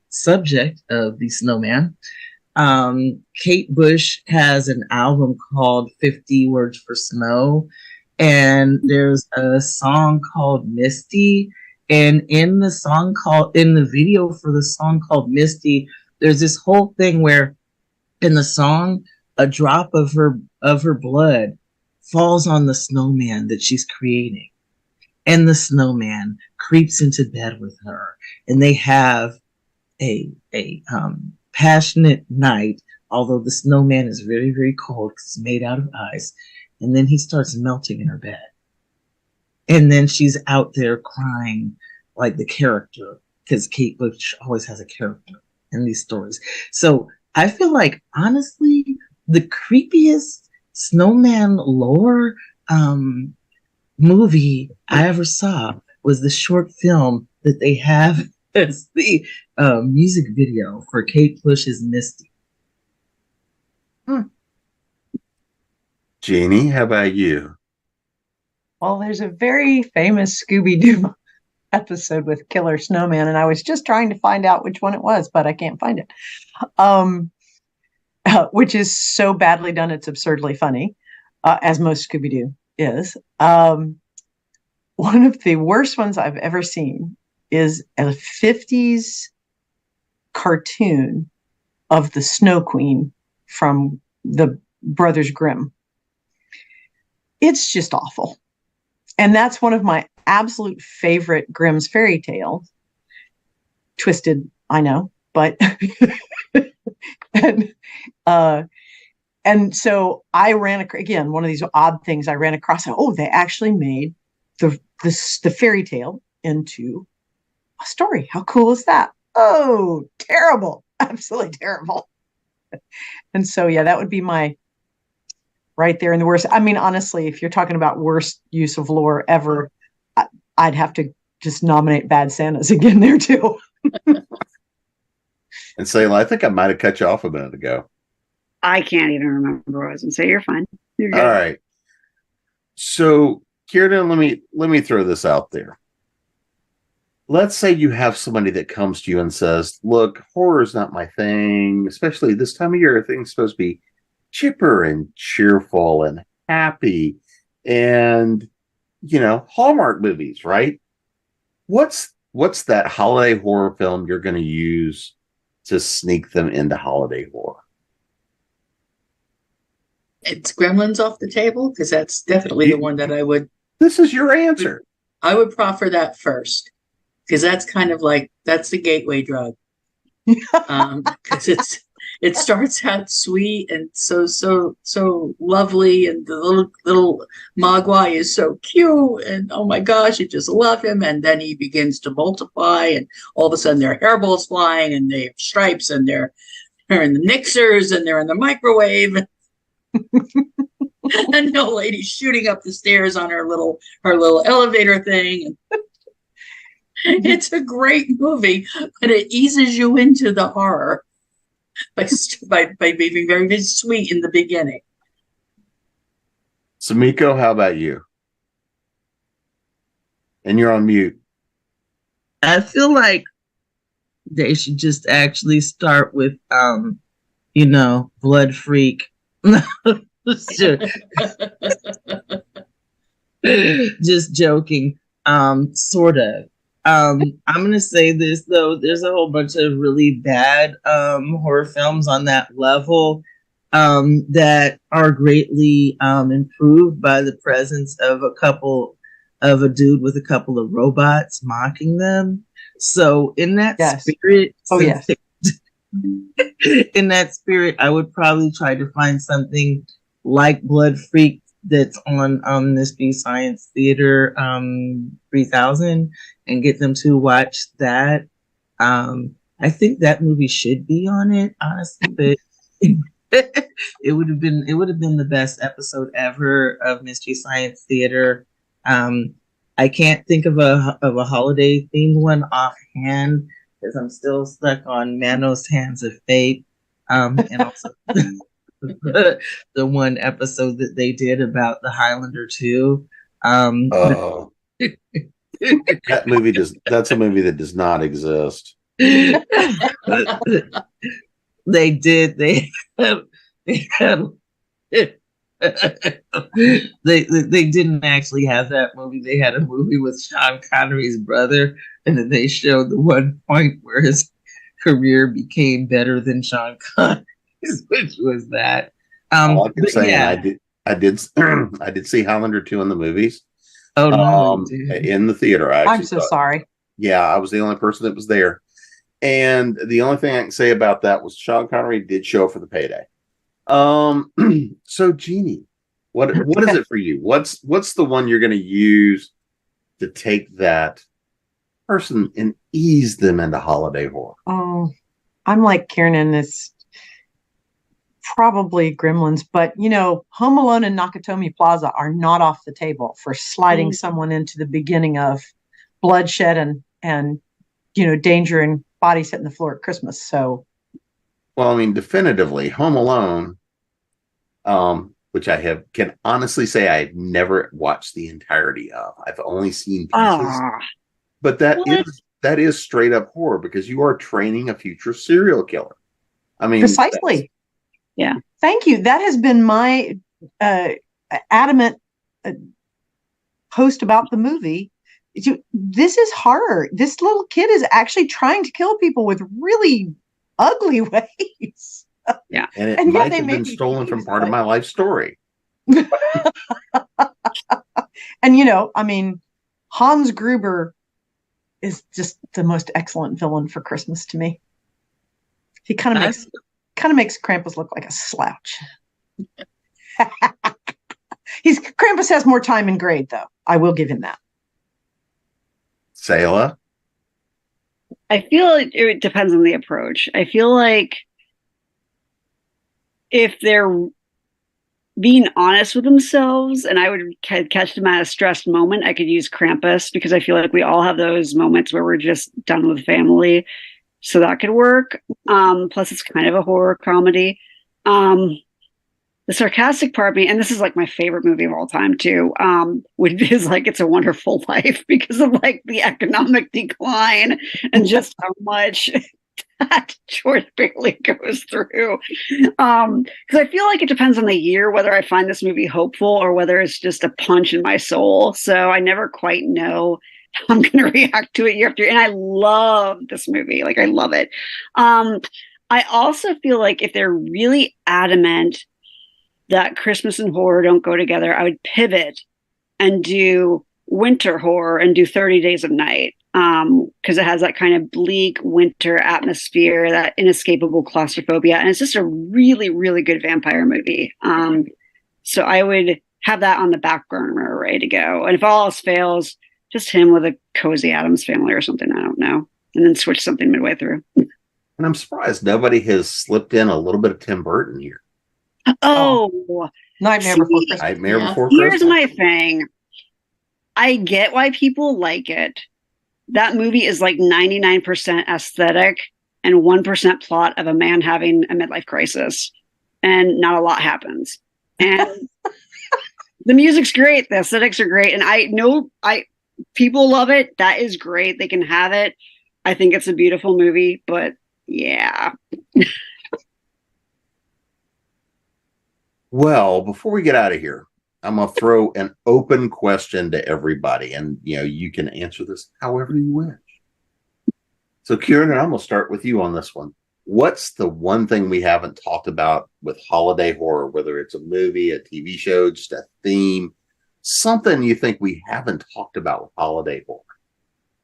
Speaker 5: subject of the snowman, Kate Bush has an album called 50 Words for Snow, and there's a song called Misty, and in the video for the song called Misty, there's this whole thing where in the song a drop of her blood falls on the snowman that she's creating, and the snowman creeps into bed with her, and they have a passionate night, although the snowman is very, very cold because it's made out of ice, and then he starts melting in her bed, and then she's out there crying like the character, because Kate Bush always has a character in these stories. So I feel like, honestly, the creepiest snowman lore movie I ever saw was the short film that they have as the music video for Kate Bush's Misty.
Speaker 1: Jeannie, how about you?
Speaker 2: Well, there's a very famous Scooby-Doo episode with Killer Snowman, and I was just trying to find out which one it was, but I can't find it. Which is so badly done, it's absurdly funny, as most Scooby-Doo is. One of the worst ones I've ever seen is a 50s cartoon of the Snow Queen from the Brothers Grimm. It's just awful. And that's one of my absolute favorite Grimm's fairy tales. Twisted, I know, but and so I ran again, one of these odd things I ran across. Oh, they actually made the fairy tale into a story. How cool is that? Oh, terrible. Absolutely terrible. And so, yeah, that would be my right there in the worst. I mean, honestly, if you're talking about worst use of lore ever, I'd have to just nominate Bad Santas again there too.
Speaker 1: And Selah, I think I might have cut you off a minute ago.
Speaker 3: I can't even remember what I was going to say. You're fine. You're good.
Speaker 1: All right. So, Kiernan, let me throw this out there. Let's say you have somebody that comes to you and says, look, horror is not my thing, especially this time of year. Things supposed to be chipper and cheerful and happy and, Hallmark movies, right? What's that holiday horror film you're going to use to sneak them into holiday horror?
Speaker 4: It's Gremlins off the table, because that's definitely the one that I would.
Speaker 1: This is your answer.
Speaker 4: I would proffer that first, because that's kind of like, that's the gateway drug. Because it starts out sweet and so lovely, and the little Mogwai is so cute, and oh my gosh, you just love him. And then he begins to multiply, and all of a sudden there are hairballs flying, and they have stripes, and they're in the mixers, and they're in the microwave. And the lady's shooting up the stairs on her little elevator thing. It's a great movie, but it eases you into the horror by being very, very sweet in the beginning.
Speaker 1: Sumiko, how about you? And you're on mute.
Speaker 5: I feel like they should just actually start with, Blood Freak. Just joking. Sort of. I'm gonna say this though. There's a whole bunch of really bad horror films on that level that are greatly improved by the presence of a dude with a couple of robots mocking them. So in that spirit, in that spirit, I would probably try to find something like Blood Freak that's on Mystery Science Theater 3000 and get them to watch that. I think that movie should be on it, honestly, but it would have been the best episode ever of Mystery Science Theater. I can't think of a holiday themed one offhand because I'm still stuck on Manos Hands of Fate, and also the one episode that they did about the Highlander 2.
Speaker 1: That's a movie that does not exist.
Speaker 5: They did. They didn't actually have that movie. They had a movie with Sean Connery's brother, and then they showed the one point where his career became better than Sean Connery's, which was that.
Speaker 1: All I can say, I did see Highlander 2 in the movies.
Speaker 5: Oh no!
Speaker 1: In the theater.
Speaker 2: I'm so sorry.
Speaker 1: Yeah, I was the only person that was there, and the only thing I can say about that was Sean Connery did show up for the payday. So Jeannie, what is it for you? What's the one you're going to use to take that person and ease them into holiday horror?
Speaker 2: Oh, I'm like Kiernan. It's probably Gremlins, but Home Alone and Nakatomi Plaza are not off the table for sliding someone into the beginning of bloodshed and danger and bodies hitting the floor at Christmas. So,
Speaker 1: well, I mean, definitively, Home Alone, which can honestly say I've never watched the entirety of. I've only seen pieces, but that is straight up horror because you are training a future serial killer. I mean,
Speaker 2: precisely.
Speaker 3: Yeah.
Speaker 2: Thank you. That has been my adamant post about the movie. This is horror. This little kid is actually trying to kill people with really ugly ways.
Speaker 3: Yeah.
Speaker 1: And it might have been stolen from part of my life story.
Speaker 2: And Hans Gruber is just the most excellent villain for Christmas to me. He kind of makes Krampus look like a slouch. Krampus has more time and grade, though. I will give him that.
Speaker 1: Selah?
Speaker 3: I feel like it depends on the approach. I feel like if they're being honest with themselves and I would catch them at a stressed moment, I could use Krampus because I feel like we all have those moments where we're just done with family. So that could work. Plus, it's kind of a horror comedy. The sarcastic part of me, and this is like my favorite movie of all time too, is like It's a Wonderful Life because of like the economic decline and just how much that George Bailey goes through. Because I feel like it depends on the year whether I find this movie hopeful or whether it's just a punch in my soul. So I never quite know how I'm going to react to it year after year. And I love this movie. Like, I love it. I also feel like if they're really adamant that Christmas and horror don't go together, I would pivot and do winter horror and do 30 Days of Night. because it has that kind of bleak winter atmosphere, that inescapable claustrophobia, and it's just a really, really good vampire movie. So I would have that on the back burner ready to go. And if all else fails, just him with a cozy Adams Family or something, I don't know, and then switch something midway through.
Speaker 1: And I'm surprised nobody has slipped in a little bit of Tim Burton here.
Speaker 3: Oh,
Speaker 2: Nightmare Before Christmas.
Speaker 1: Nightmare
Speaker 4: Yeah.
Speaker 1: Before
Speaker 3: here's
Speaker 1: Christmas.
Speaker 3: my thing. I get why people like it. That movie is like 99% aesthetic and 1% plot of a man having a midlife crisis, and not a lot happens. And the music's great, the aesthetics are great, and I know people love it. That is great. They can have it. I think it's a beautiful movie, but yeah.
Speaker 1: Well, before we get out of here, I'm going to throw an open question to everybody, and you can answer this however you wish. So, Kiernan, I'm going to start with you on this one. What's the one thing we haven't talked about with holiday horror, whether it's a movie, a TV show, just a theme, something you think we haven't talked about with holiday horror?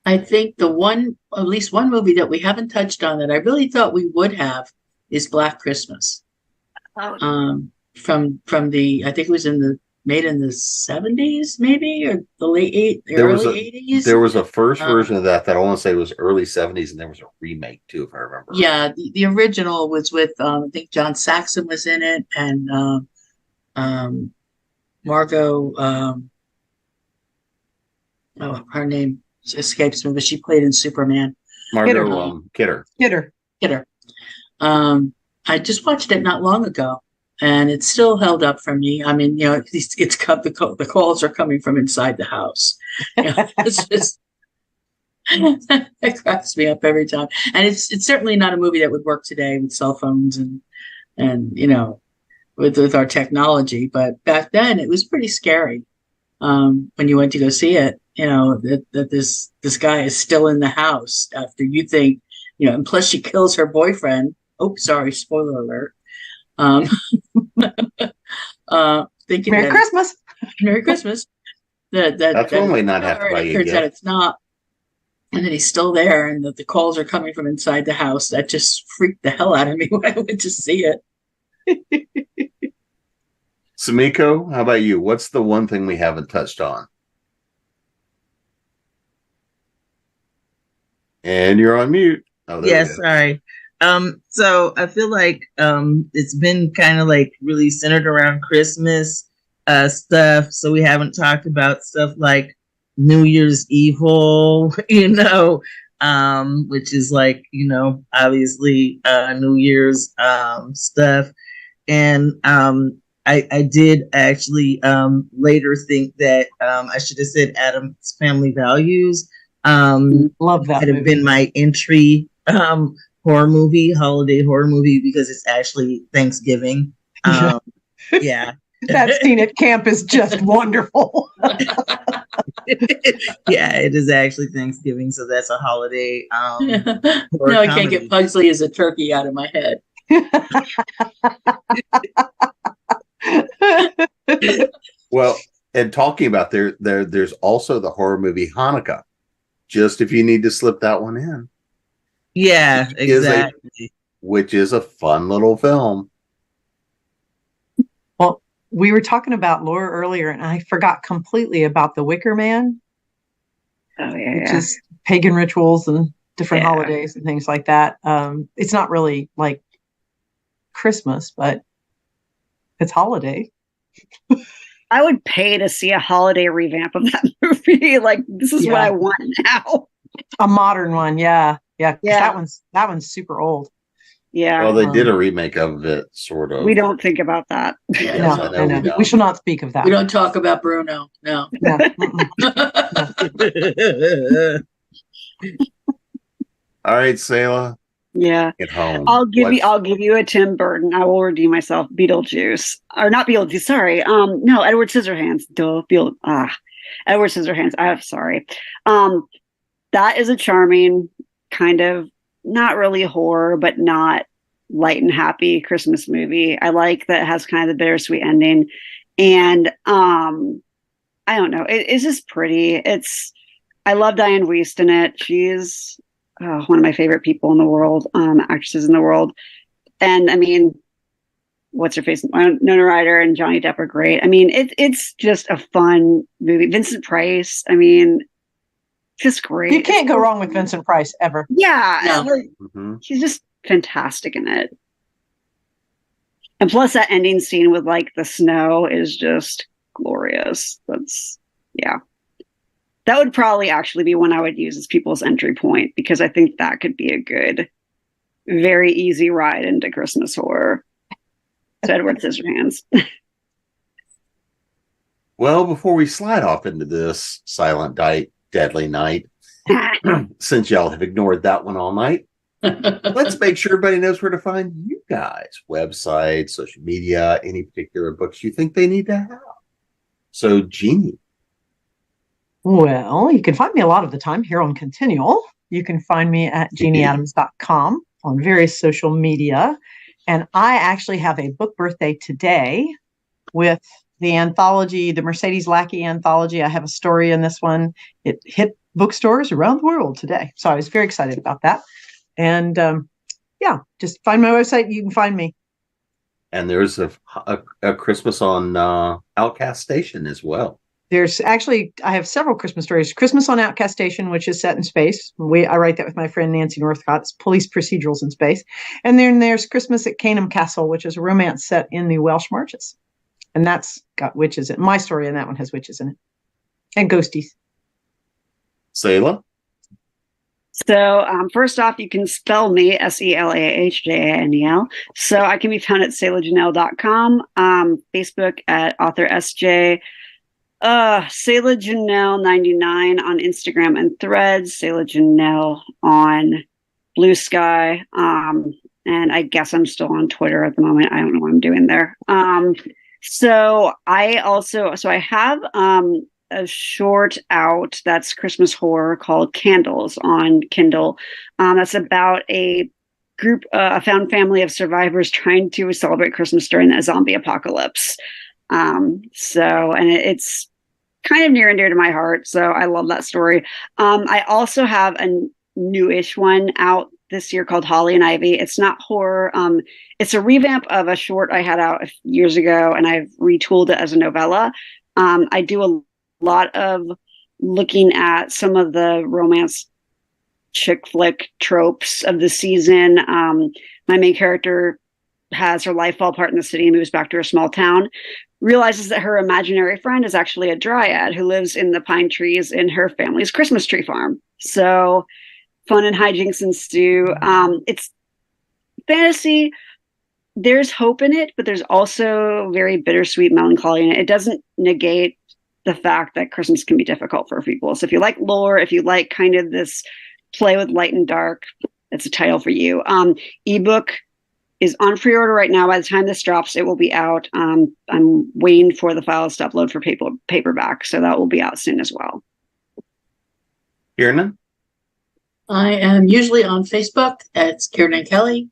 Speaker 4: I think at least one movie that we haven't touched on that I really thought we would have is Black Christmas. From the, I think it was made in the 70s, maybe, or the early 80s.
Speaker 1: There was a first version of that I want to say was early 70s, and there was a remake too, if I remember.
Speaker 4: Yeah, the original was with I think John Saxon was in it, and Margot. Her name escapes me, but she played in Superman.
Speaker 1: Margot Kidder.
Speaker 4: Kidder. I just watched it not long ago, and it's still held up for me. I mean, the calls are coming from inside the house. It's just it cracks me up every time. And it's certainly not a movie that would work today with cell phones and with our technology. But back then, it was pretty scary when you went to go see it. That this guy is still in the house after you think, and plus she kills her boyfriend. Oh, sorry, spoiler alert. Thinking
Speaker 2: Merry Christmas.
Speaker 4: Merry Christmas.
Speaker 1: That's one way not have to buy you a
Speaker 4: turns
Speaker 1: gift.
Speaker 4: out it's not. And then he's still there, and the calls are coming from inside the house. That just freaked the hell out of me when I went to see it.
Speaker 1: Sumiko, how about you? What's the one thing we haven't touched on? And you're on mute. Oh, there
Speaker 5: Yes, sorry. So I feel like it's been kind of like really centered around Christmas stuff. So we haven't talked about stuff like New Year's Evil, which is like, obviously New Year's stuff. And I did actually later think that I should have said Adam's Family Values.
Speaker 2: Love that
Speaker 5: would have been my entry horror movie, holiday horror movie, because it's actually Thanksgiving. Yeah.
Speaker 2: That scene at camp is just wonderful.
Speaker 5: Yeah, it is actually Thanksgiving, so that's a holiday.
Speaker 4: No, I can't get Pugsley as a turkey out of my head.
Speaker 1: Well, and talking about there's also the horror movie Hanukkah. Just if you need to slip that one in.
Speaker 5: Yeah, exactly.
Speaker 1: Which is a fun little film.
Speaker 2: Well, we were talking about lore earlier, and I forgot completely about the Wicker Man.
Speaker 3: Oh, yeah.
Speaker 2: Which is pagan rituals and different holidays and things like that. It's not really like Christmas, but it's holiday.
Speaker 3: I would pay to see a holiday revamp of that movie. Like, this is what I want now.
Speaker 2: A modern one, yeah. That one's super old.
Speaker 3: Yeah.
Speaker 1: Well, they did a remake of it, sort of.
Speaker 3: We don't think about that.
Speaker 1: Yes,
Speaker 2: I know. We shall not speak of that.
Speaker 4: We don't talk about Bruno. No.
Speaker 2: No.
Speaker 1: All right, Selah.
Speaker 3: Yeah.
Speaker 1: Get home.
Speaker 3: I'll give you a Tim Burton. I will redeem myself. Beetlejuice. Or not Beetlejuice, sorry. No, Edward Scissorhands. Edward Scissorhands. I'm sorry. That is a charming kind of, not really horror, but not light and happy Christmas movie. I like that it has kind of the bittersweet ending. And I don't know. It's just pretty. I love Diane Wiest in it. She's one of my favorite people in the world, actresses in the world. And I mean, what's her face? Nona Ryder and Johnny Depp are great. I mean, it's just a fun movie. Vincent Price. I mean, just great.
Speaker 2: You can't go wrong with Vincent Price ever.
Speaker 3: Yeah,
Speaker 4: No.
Speaker 3: she's just fantastic in it. And plus, that ending scene with like the snow is just glorious. Yeah. That would probably actually be one I would use as people's entry point, because I think that could be a good, very easy ride into Christmas horror. So Edward Scissorhands.
Speaker 1: Well, before we slide off into this silent deadly night, since y'all have ignored that one all night, let's make sure everybody knows where to find you guys. Websites, social media, any particular books you think they need to have. So, Jeannie.
Speaker 2: Well, you can find me a lot of the time here on ConTinual. You can find me at JeanneAdams.com on various social media. And I actually have a book birthday today with the anthology, the Mercedes Lackey anthology. I have a story in this one. It hit bookstores around the world today. So I was very excited about that. And just find my website. You can find me.
Speaker 1: And there's a Christmas on Outcast Station as well.
Speaker 2: There's actually, I have several Christmas stories. Christmas on Outcast Station, which is set in space. I write that with my friend Nancy Northcott. It's police procedurals in space. And then there's Christmas at Canham Castle, which is a romance set in the Welsh Marches. And that's got witches in it. My story, and that one has witches in it. And ghosties.
Speaker 1: Selah?
Speaker 3: So first off, you can spell me SelahJanel. So I can be found at SelahJanel.com, Facebook at author SJ. Selah Janel 99 on Instagram and Threads, Selah Janel on Blue Sky, and I guess I'm still on Twitter at the moment. I don't know what I'm doing there. So I have a short out that's Christmas horror called Candles on Kindle. That's about a group, a found family of survivors trying to celebrate Christmas during a zombie apocalypse. It's kind of near and dear to my heart. So I love that story. I also have a newish one out this year called Holly and Ivy. It's not horror. It's a revamp of a short I had out years ago, and I've retooled it as a novella. I do a lot of looking at some of the romance chick flick tropes of the season. My main character has her life fall apart in the city and moves back to her small town, realizes that her imaginary friend is actually a dryad who lives in the pine trees in her family's Christmas tree farm. So fun and hijinks ensue. It's fantasy. There's hope in it, but there's also very bittersweet melancholy in it. It doesn't negate the fact that Christmas can be difficult for people. So if you like lore, if you like kind of this play with light and dark, it's a title for you. Ebook is on pre-order right now. By the time this drops, it will be out. I'm waiting for the files to upload for paperback, so that will be out soon as well.
Speaker 1: Kiernan?
Speaker 4: I am usually on Facebook. It's Kiernan Kelly.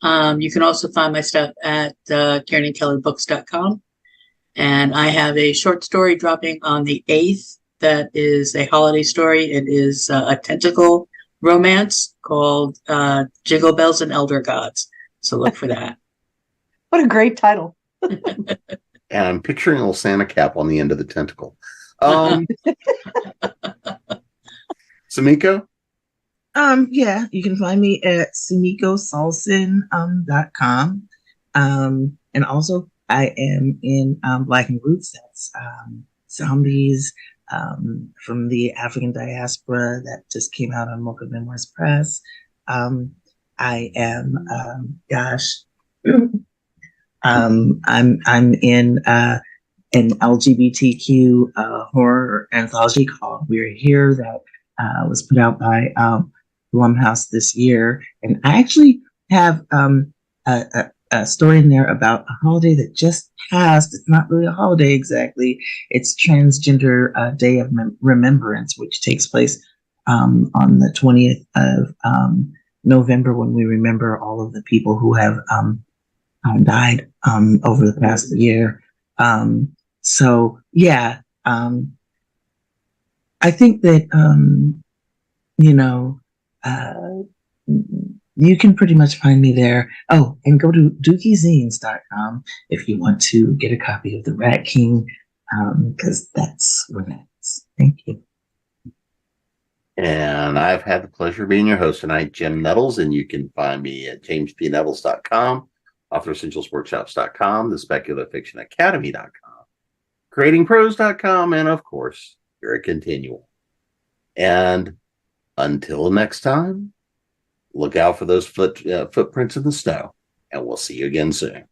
Speaker 4: You can also find my stuff at KiernanKellyBooks.com. And I have a short story dropping on the 8th that is a holiday story. It is a tentacle romance called Jingle Bells and Elder Gods. So look for that.
Speaker 2: What a great title.
Speaker 1: And I'm picturing a little Santa cap on the end of the tentacle. Sumiko?
Speaker 5: You can find me at SumikoSaulson.com. And also I am in Black and Roots. That's zombies from the African diaspora that just came out on Mocha Memoirs Press. I am I'm in an LGBTQ horror anthology called We're Here that was put out by Blumhouse this year, and I actually have a story in there about a holiday that just passed. It's not really a holiday exactly. It's Transgender Day of Remembrance, which takes place on the 20th of November, when we remember all of the people who have died over the past year. I think that, you know, you can pretty much find me there. Oh, and go to dookiezines.com if you want to get a copy of The Rat King, because that's where that's. Thank you.
Speaker 1: And I've had the pleasure of being your host tonight, Jim Nettles, and you can find me at jamespnettles.com, authoressentialsworkshops.com, the Speculative Fiction Academy.com, creatingprose.com, and of course, you're a ConTinual. And until next time, look out for those footprints in the snow, and we'll see you again soon.